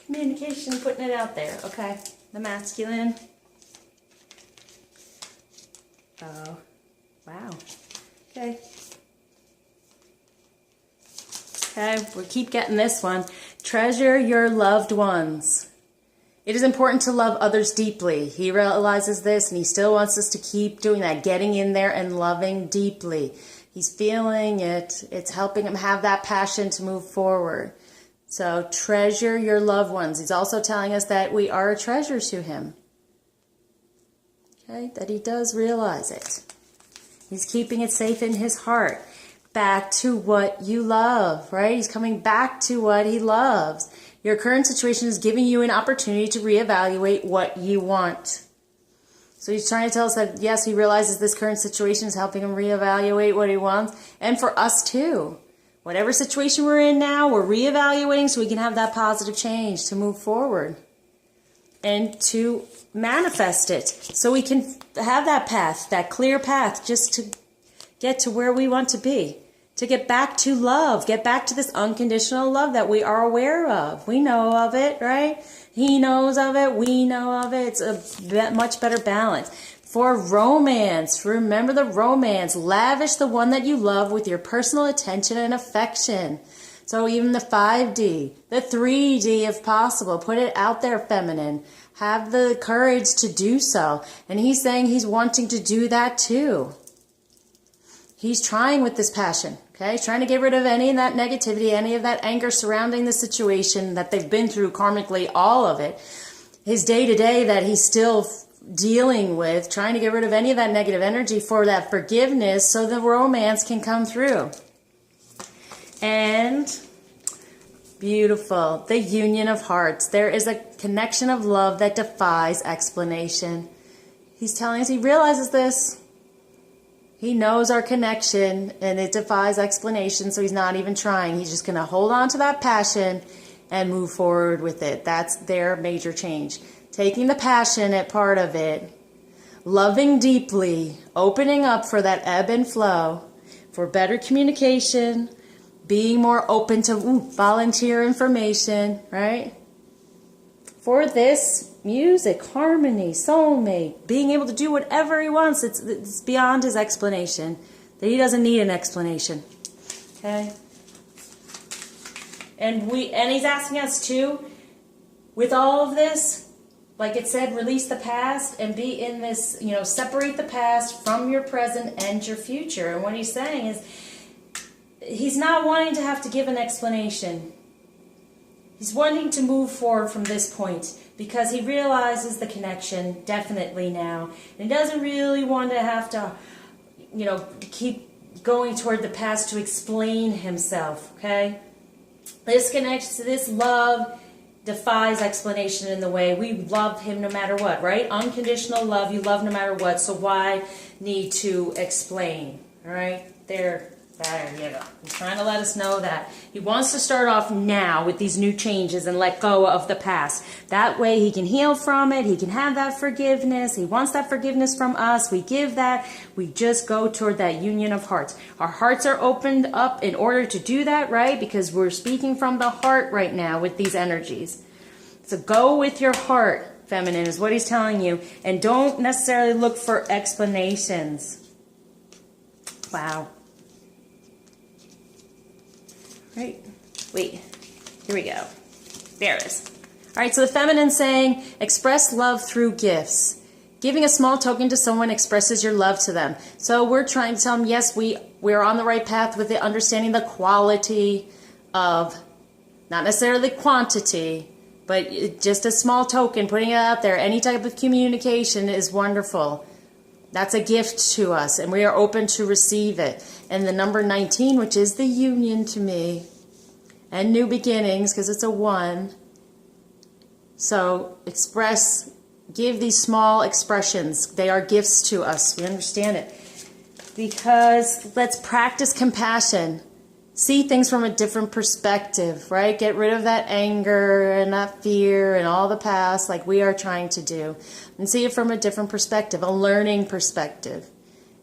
communication, putting it out there. Okay, the masculine. Oh, wow. Okay. Okay, we keep getting this one. Treasure your loved ones. It is important to love others deeply. He realizes this, and he still wants us to keep doing that, getting in there and loving deeply. He's feeling it. It's helping him have that passion to move forward. So treasure your loved ones. He's also telling us that we are a treasure to him. Okay, that he does realize it. He's keeping it safe in his heart. Back to what you love, right? He's coming back to what he loves. Your current situation is giving you an opportunity to reevaluate what you want. So he's trying to tell us that, yes, he realizes this current situation is helping him reevaluate what he wants. And for us too. Whatever situation we're in now, we're reevaluating so we can have that positive change to move forward. And to manifest it. So we can have that path, that clear path, just to get to where we want to be. To get back to love, get back to this unconditional love that we are aware of. We know of it, right? He knows of it, we know of it. It's a much better balance. For romance, remember the romance. Lavish the one that you love with your personal attention and affection. So even the 5D, the 3D if possible, put it out there, feminine. Have the courage to do so. And he's saying he's wanting to do that too. He's trying with this passion, okay? He's trying to get rid of any of that negativity, any of that anger surrounding the situation that they've been through karmically, all of it. His day-to-day that he's still dealing with, trying to get rid of any of that negative energy for that forgiveness so the romance can come through. And beautiful, the union of hearts. There is a connection of love that defies explanation. He's telling us he realizes this. He knows our connection and it defies explanation, so he's not even trying. He's just going to hold on to that passion and move forward with it. That's their major change. Taking the passionate part of it, loving deeply, opening up for that ebb and flow, for better communication, being more open to volunteer information, right? For this, music, harmony, soulmate, being able to do whatever he wants. It's beyond his explanation. That he doesn't need an explanation. Okay? And he's asking us too, with all of this, like it said, release the past and be in this, you know, separate the past from your present and your future. And what he's saying is, he's not wanting to have to give an explanation. He's wanting to move forward from this point because he realizes the connection definitely now. And he doesn't really want to have to, you know, keep going toward the past to explain himself, okay? This connection to this love defies explanation in the way we love him no matter what, right? Unconditional love, you love no matter what, so why need to explain, all right? There you go. He's trying to let us know that he wants to start off now with these new changes and let go of the past. That way he can heal from it. He can have that forgiveness. He wants that forgiveness from us. We give that. We just go toward that union of hearts. Our hearts are opened up in order to do that, right? Because we're speaking from the heart right now with these energies. So go with your heart, feminine, is what he's telling you. And don't necessarily look for explanations. Wow. Right. Wait. Here we go. There it is. All right, so the feminine saying, express love through gifts. Giving a small token to someone expresses your love to them. So we're trying to tell them, yes, we're on the right path with it, understanding the quality of, not necessarily quantity, but just a small token, putting it out there. Any type of communication is wonderful. That's a gift to us, and we are open to receive it. And the number 19, which is the union to me, and new beginnings, because it's a 1. So give these small expressions. They are gifts to us. We understand it. Because let's practice compassion. See things from a different perspective, right? Get rid of that anger and that fear and all the past like we are trying to do. And see it from a different perspective, a learning perspective.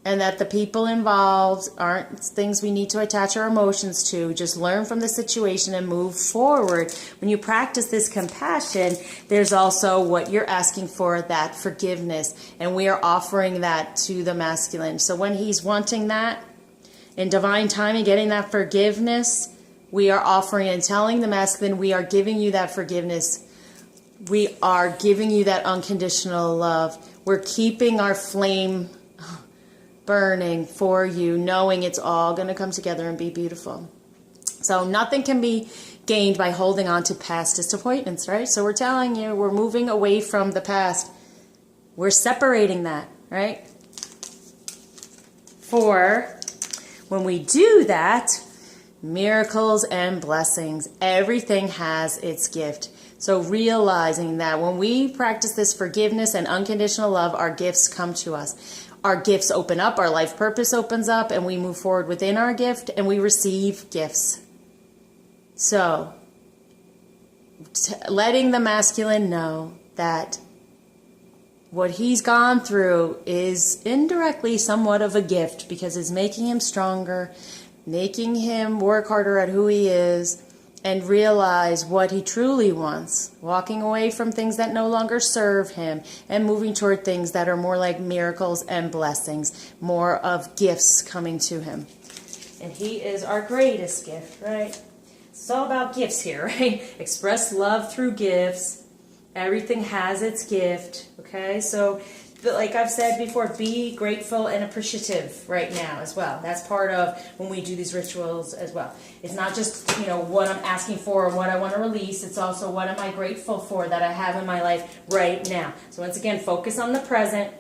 And that the people involved aren't things we need to attach our emotions to. Just learn from the situation and move forward. When you practice this compassion, there's also what you're asking for, that forgiveness. And we are offering that to the masculine. So when he's wanting that, in divine timing, getting that forgiveness, we are offering and telling the masculine, we are giving you that forgiveness. We are giving you that unconditional love. We're keeping our flame burning for you, knowing it's all going to come together and be beautiful. So nothing can be gained by holding on to past disappointments, right? So we're telling you, we're moving away from the past. We're separating that, right? For when we do that, miracles and blessings, everything has its gift. So realizing that when we practice this forgiveness and unconditional love, our gifts come to us. Our gifts open up, our life purpose opens up, and we move forward within our gift, and we receive gifts. So, letting the masculine know that what he's gone through is indirectly somewhat of a gift because it's making him stronger, making him work harder at who he is, and realize what he truly wants, walking away from things that no longer serve him and moving toward things that are more like miracles and blessings, more of gifts coming to him. And he is our greatest gift, right? It's all about gifts here, right? Express love through gifts. Everything has its gift, okay? So, like I've said before, be grateful and appreciative right now as well. That's part of when we do these rituals as well. It's not just, you know, what I'm asking for or what I want to release. It's also what am I grateful for that I have in my life right now. So once again, focus on the present.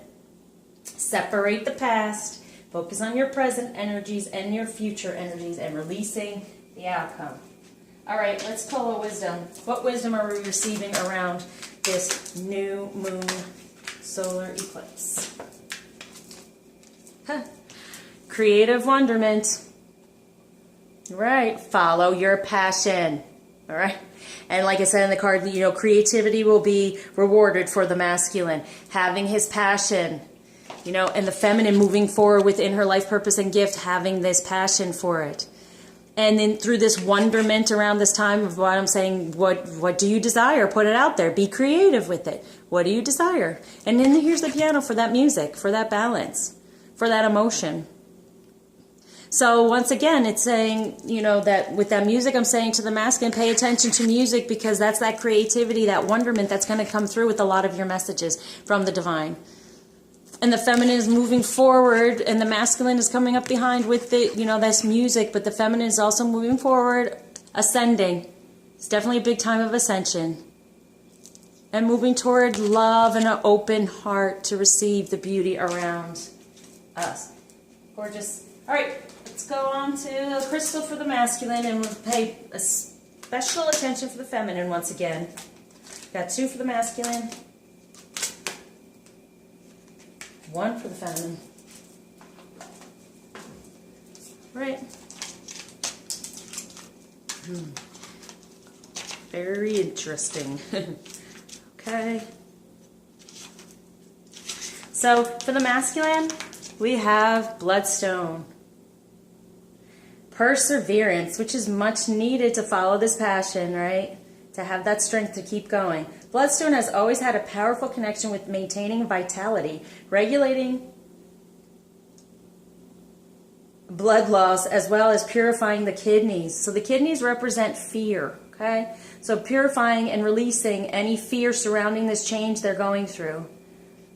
Separate the past. Focus on your present energies and your future energies and releasing the outcome. All right, let's pull a wisdom. What wisdom are we receiving around this new moon solar eclipse? Creative wonderment. Right, follow your passion. All right. And like I said in the card, you know, creativity will be rewarded for the masculine. Having his passion, you know, and the feminine moving forward within her life purpose and gift, having this passion for it. And then through this wonderment around this time of what I'm saying, what do you desire? Put it out there. Be creative with it. What do you desire? And then here's the piano for that music, for that balance, for that emotion. So once again, it's saying, you know, that with that music, I'm saying to the masculine, pay attention to music, because that's that creativity, that wonderment that's going to come through with a lot of your messages from the divine. And the feminine is moving forward, and the masculine is coming up behind with the, you know, this music, but the feminine is also moving forward, ascending. It's definitely a big time of ascension. And moving toward love and an open heart to receive the beauty around us. Gorgeous. All right, let's go on to a crystal for the masculine, and we'll pay a special attention for the feminine once again. Got 2 for the masculine. 1 for the feminine. Right. Very interesting. Okay. So for the masculine, we have bloodstone. Perseverance, which is much needed to follow this passion, right? To have that strength to keep going. Bloodstone has always had a powerful connection with maintaining vitality, regulating blood loss, as well as purifying the kidneys. So the kidneys represent fear, okay? So purifying and releasing any fear surrounding this change they're going through.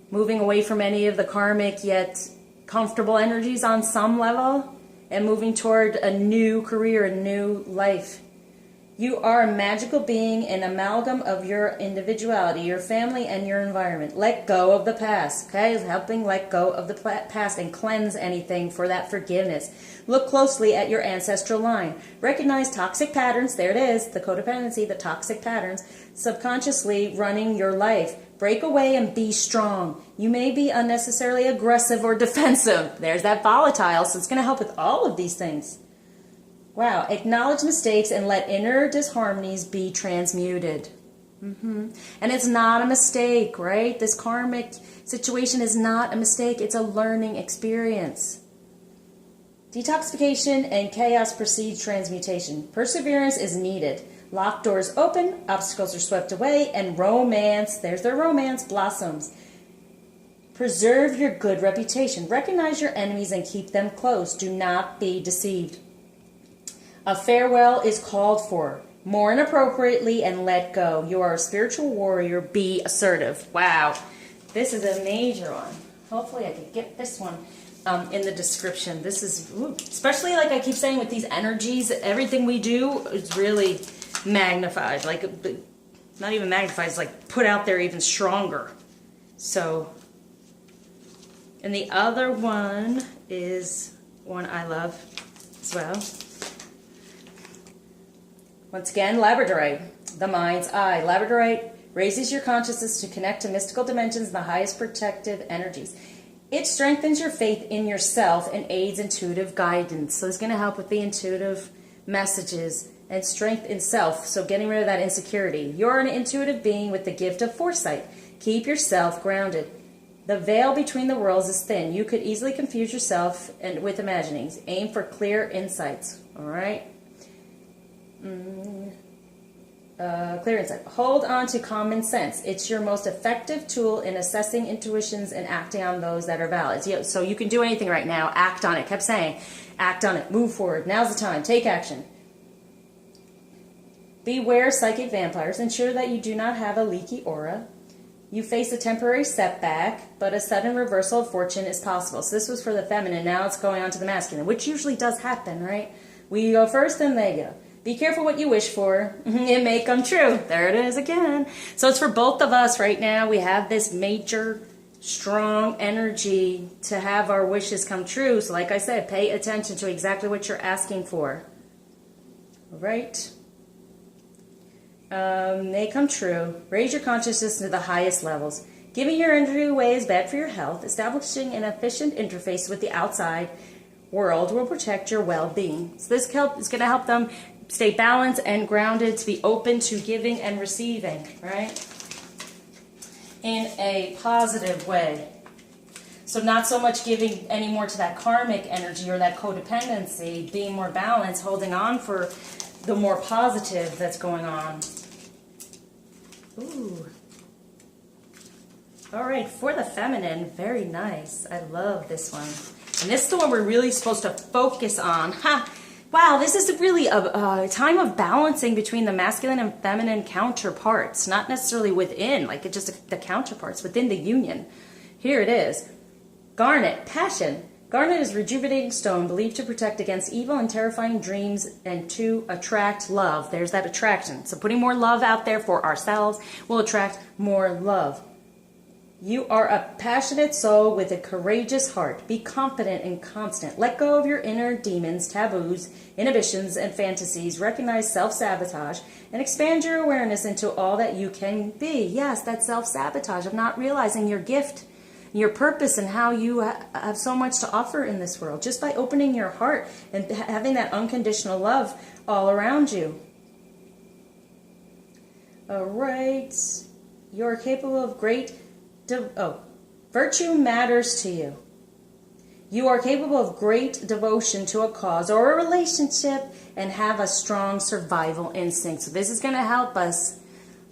Moving away from any of the karmic yet comfortable energies on some level, and moving toward a new career, a new life. You are a magical being, an amalgam of your individuality, your family, and your environment. Let go of the past, okay? Helping let go of the past and cleanse anything for that forgiveness. Look closely at your ancestral line. Recognize toxic patterns. There it is, the codependency, the toxic patterns, subconsciously running your life. Break away and be strong. You may be unnecessarily aggressive or defensive. There's that volatile, so it's going to help with all of these things. Wow. Acknowledge mistakes and let inner disharmonies be transmuted. And it's not a mistake, right? This karmic situation is not a mistake. It's a learning experience. Detoxification and chaos precedes transmutation. Perseverance is needed. Locked doors open, obstacles are swept away, and romance, there's their romance, blossoms. Preserve your good reputation. Recognize your enemies and keep them close. Do not be deceived. A farewell is called for. Mourn appropriately and let go. You are a spiritual warrior. Be assertive. Wow. This is a major one. Hopefully I can get this one in the description. This is, especially like I keep saying with these energies, everything we do is really magnified. Like, not even magnified, it's like put out there even stronger. So, and the other one is one I love as well. Once again, labradorite, the mind's eye. Labradorite raises your consciousness to connect to mystical dimensions and the highest protective energies. It strengthens your faith in yourself and aids intuitive guidance. So it's going to help with the intuitive messages and strength in self. So getting rid of that insecurity. You're an intuitive being with the gift of foresight. Keep yourself grounded. The veil between the worlds is thin. You could easily confuse yourself with imaginings. Aim for clear insights. All right? Clear insight. Hold on to common sense. It's your most effective tool in assessing intuitions and acting on those that are valid. So you can do anything right now. Act on it. Kept saying, act on it. Move forward. Now's the time. Take action. Beware psychic vampires. Ensure that you do not have a leaky aura. You face a temporary setback, but a sudden reversal of fortune is possible. So this was for the feminine. Now it's going on to the masculine, which usually does happen, right? We go first, then they go. Be careful what you wish for. It may come true. There it is again. So it's for both of us right now. We have this major, strong energy to have our wishes come true. So like I said, pay attention to exactly what you're asking for. All right? May come true. Raise your consciousness to the highest levels. Giving your energy away is bad for your health. Establishing an efficient interface with the outside world will protect your well-being. So this is going to help them stay balanced and grounded, to be open to giving and receiving, right? In a positive way. So not so much giving anymore to that karmic energy or that codependency, being more balanced, holding on for the more positive that's going on. Ooh. All right, for the feminine, very nice. I love this one. And this is the one we're really supposed to focus on. Ha! Wow, this is really a time of balancing between the masculine and feminine counterparts, not necessarily within, like it's just the counterparts within the union. Here it is. Garnet, passion. Garnet is rejuvenating stone, believed to protect against evil and terrifying dreams and to attract love. There's that attraction. So putting more love out there for ourselves will attract more love. You are a passionate soul with a courageous heart. Be confident and constant. Let go of your inner demons, taboos, inhibitions, and fantasies. Recognize self-sabotage and expand your awareness into all that you can be. Yes, that self-sabotage of not realizing your gift, your purpose, and how you have so much to offer in this world. Just by opening your heart and having that unconditional love all around you. All right. You're capable of great... virtue matters to you. You are capable of great devotion to a cause or a relationship and have a strong survival instinct. So this is going to help us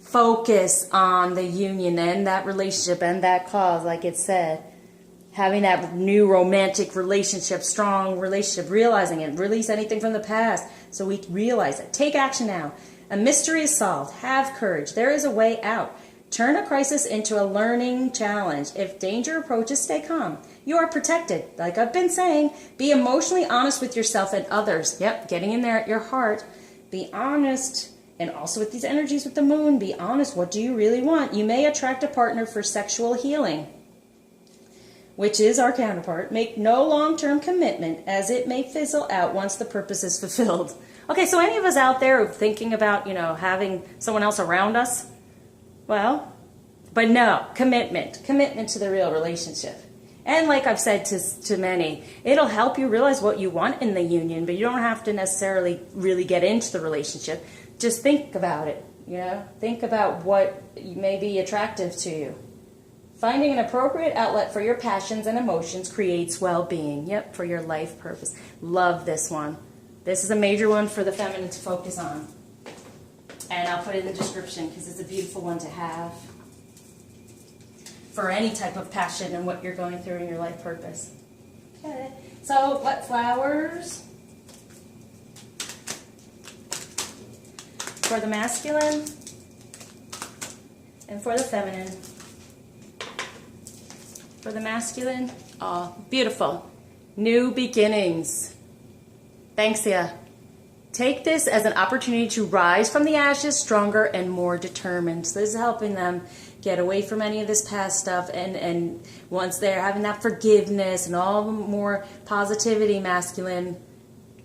focus on the union and that relationship and that cause, like it said. Having that new romantic relationship, strong relationship, realizing it, release anything from the past so we realize it. Take action now. A mystery is solved. Have courage. There is a way out. Turn a crisis into a learning challenge. If danger approaches, stay calm. You are protected. Like I've been saying, be emotionally honest with yourself and others. Yep, getting in there at your heart. Be honest. And also with these energies with the moon, be honest. What do you really want? You may attract a partner for sexual healing, which is our counterpart. Make no long-term commitment as it may fizzle out once the purpose is fulfilled. Okay, so any of us out there thinking about, having someone else around us? Well, but no, commitment to the real relationship. And like I've said to many, it'll help you realize what you want in the union, but you don't have to necessarily really get into the relationship. Just think about it, think about what may be attractive to you. Finding an appropriate outlet for your passions and emotions creates well-being. Yep, for your life purpose. Love this one. This is a major one for the feminine to focus on. And I'll put it in the description because it's a beautiful one to have for any type of passion and what you're going through in your life purpose. Okay, so what flowers? For the masculine and for the feminine. For the masculine, oh, beautiful. New beginnings. Banksia. Take this as an opportunity to rise from the ashes stronger and more determined. So this is helping them get away from any of this past stuff. And once they're having that forgiveness and all the more positivity, masculine,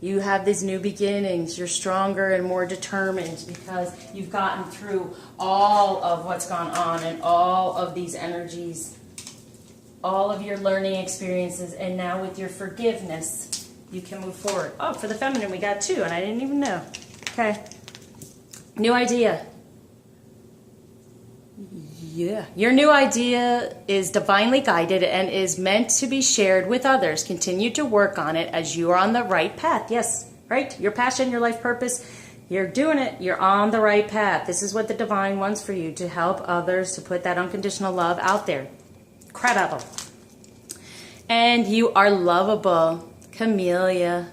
you have these new beginnings. You're stronger and more determined because you've gotten through all of what's gone on and all of these energies, all of your learning experiences. And now with your forgiveness, you can move forward. Oh, for the feminine, we got 2, and I didn't even know. Okay. New idea. Yeah. Your new idea is divinely guided and is meant to be shared with others. Continue to work on it as you are on the right path. Yes, right? Your passion, your life purpose, you're doing it. You're on the right path. This is what the divine wants for you, to help others, to put that unconditional love out there. Incredible. And you are lovable. Camellia.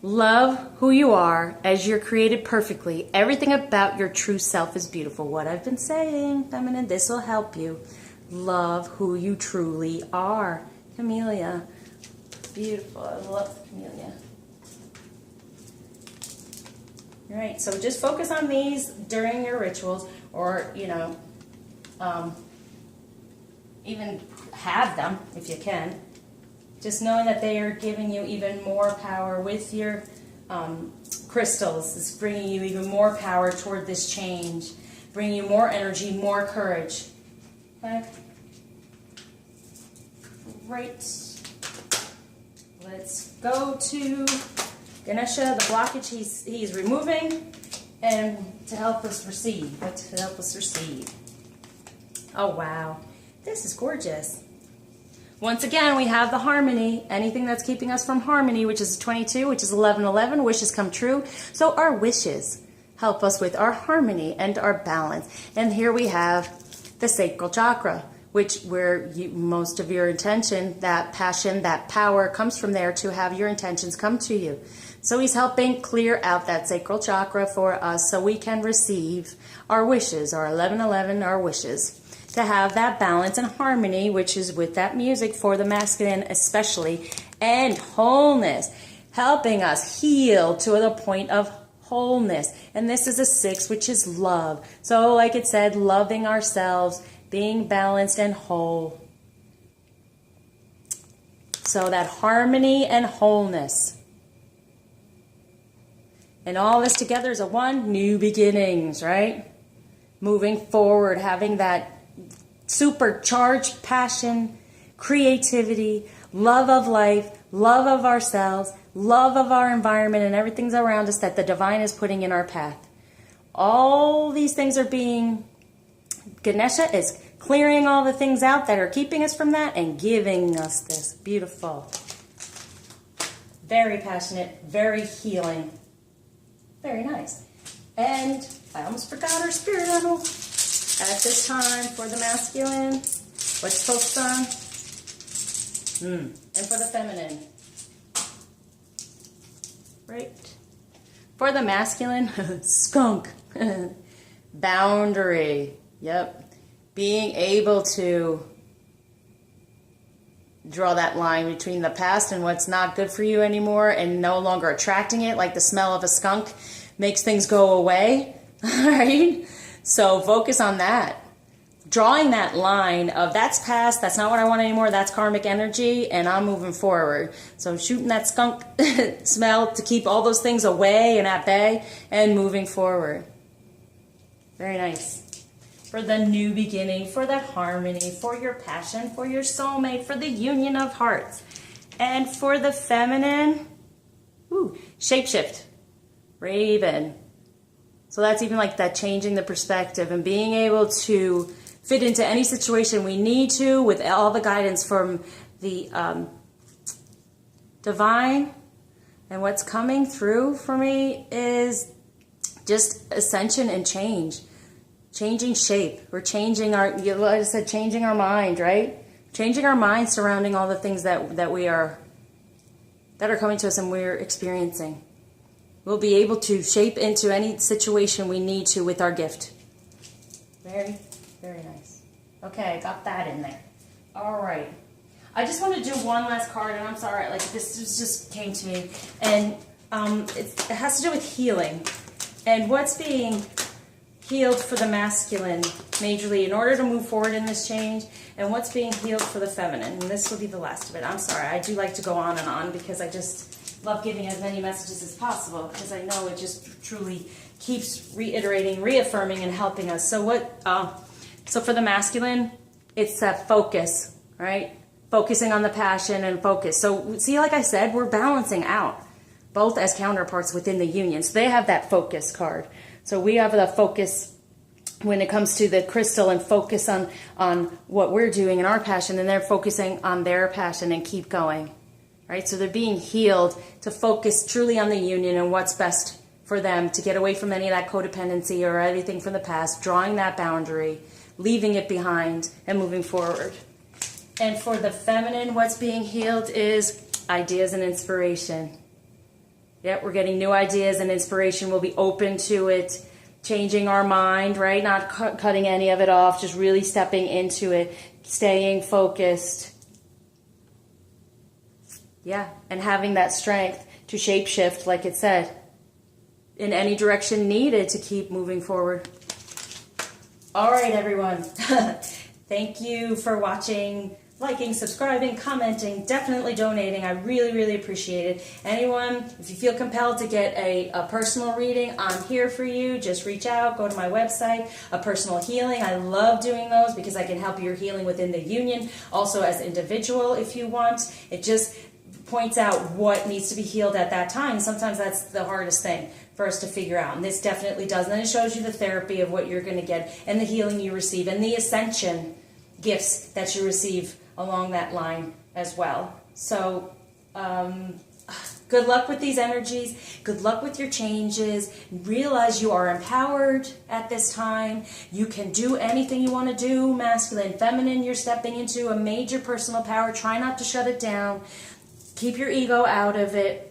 Love who you are as you're created perfectly. Everything about your true self is beautiful. What I've been saying, feminine, this will help you. Love who you truly are. Camellia. Beautiful. I love camellia. All right, so just focus on these during your rituals, or, even have them if you can. Just knowing that they are giving you even more power with your crystals. It's bringing you even more power toward this change, bringing you more energy, more courage. Okay? Right. Let's go to Ganesha, the blockage he's removing, and to help us receive. Oh, wow. This is gorgeous. Once again, we have the harmony. Anything that's keeping us from harmony, which is 22, which is 1111, wishes come true. So our wishes help us with our harmony and our balance. And here we have the sacral chakra, where most of your intention, that passion, that power comes from there to have your intentions come to you. So he's helping clear out that sacral chakra for us so we can receive our wishes, our 1111, our wishes, to have that balance and harmony, which is with that music for the masculine especially, and wholeness, helping us heal to the point of wholeness. And this is a 6, which is love. So like it said, loving ourselves, being balanced and whole. So that harmony and wholeness. And all this together is a 1, new beginnings, right? Moving forward, having that supercharged passion, creativity, love of life, love of ourselves, love of our environment and everything's around us that the divine is putting in our path. All these things are being, Ganesha is clearing all the things out that are keeping us from that and giving us this. Beautiful. Very passionate, very healing. Very nice. And I almost forgot our spirit animal. At this time for the masculine, what's focused on? And for the feminine. Right. For the masculine, skunk. Boundary. Yep. Being able to draw that line between the past and what's not good for you anymore and no longer attracting it, like the smell of a skunk makes things go away. Right? So focus on that. Drawing that line of that's past, that's not what I want anymore, that's karmic energy, and I'm moving forward. So shooting that skunk smell to keep all those things away and at bay and moving forward. Very nice. For the new beginning, for that harmony, for your passion, for your soulmate, for the union of hearts. And for the feminine, shapeshift, raven. So that's even like that changing the perspective and being able to fit into any situation we need to with all the guidance from the divine. And what's coming through for me is just ascension and change. Changing shape. We're changing our, like I said, changing our mind, right? Changing our mind surrounding all the things that are coming to us and we're experiencing. We'll be able to shape into any situation we need to with our gift. Very, very nice. Okay, got that in there. All right. I just want to do one last card, and I'm sorry, like this just came to me. And it has to do with healing. And what's being healed for the masculine majorly in order to move forward in this change, and what's being healed for the feminine. And this will be the last of it. I'm sorry, I do like to go on and on because I just love giving as many messages as possible because I know it just truly keeps reiterating, reaffirming, and helping us. So so for the masculine, it's that focus, right? Focusing on the passion and focus. So see, like I said, we're balancing out both as counterparts within the union. So they have that focus card. So we have the focus when it comes to the crystal and focus on what we're doing in our passion, and they're focusing on their passion and keep going. Right? So they're being healed to focus truly on the union and what's best for them to get away from any of that codependency or anything from the past, drawing that boundary, leaving it behind, and moving forward. And for the feminine, what's being healed is ideas and inspiration. Yep, we're getting new ideas and inspiration. We'll be open to it, changing our mind, right? Not cutting any of it off, just really stepping into it, staying focused. Yeah, and having that strength to shapeshift, like it said, in any direction needed to keep moving forward. All right, everyone. Thank you for watching, liking, subscribing, commenting, definitely donating. I really, really appreciate it. Anyone, if you feel compelled to get a personal reading, I'm here for you. Just reach out, go to my website, a personal healing. I love doing those because I can help your healing within the union, also as individual if you want. It just points out what needs to be healed at that time. Sometimes that's the hardest thing for us to figure out, and this definitely does. And then it shows you the therapy of what you're going to get and the healing you receive and the ascension gifts that you receive along that line as well. So God, Good luck with these energies. Good luck with your changes. Realize you are empowered at this time. You can do anything you want to do. Masculine, feminine, you're stepping into a major personal power. Try not to shut it down. Keep your ego out of it.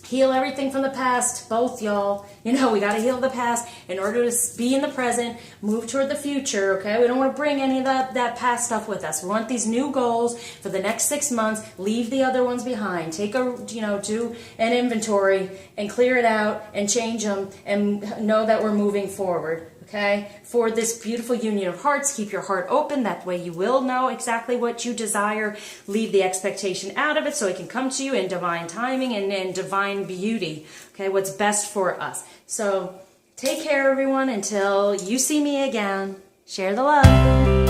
Heal everything from the past, both y'all. You know, we got to heal the past in order to be in the present, move toward the future, okay? We don't want to bring any of that past stuff with us. We want these new goals for the next 6 months. Leave the other ones behind. Take do an inventory and clear it out and change them and know that we're moving forward. Okay, for this beautiful union of hearts, keep your heart open. That way you will know exactly what you desire. Leave the expectation out of it so it can come to you in divine timing and in divine beauty. Okay, what's best for us. So take care, everyone, until you see me again. Share the love.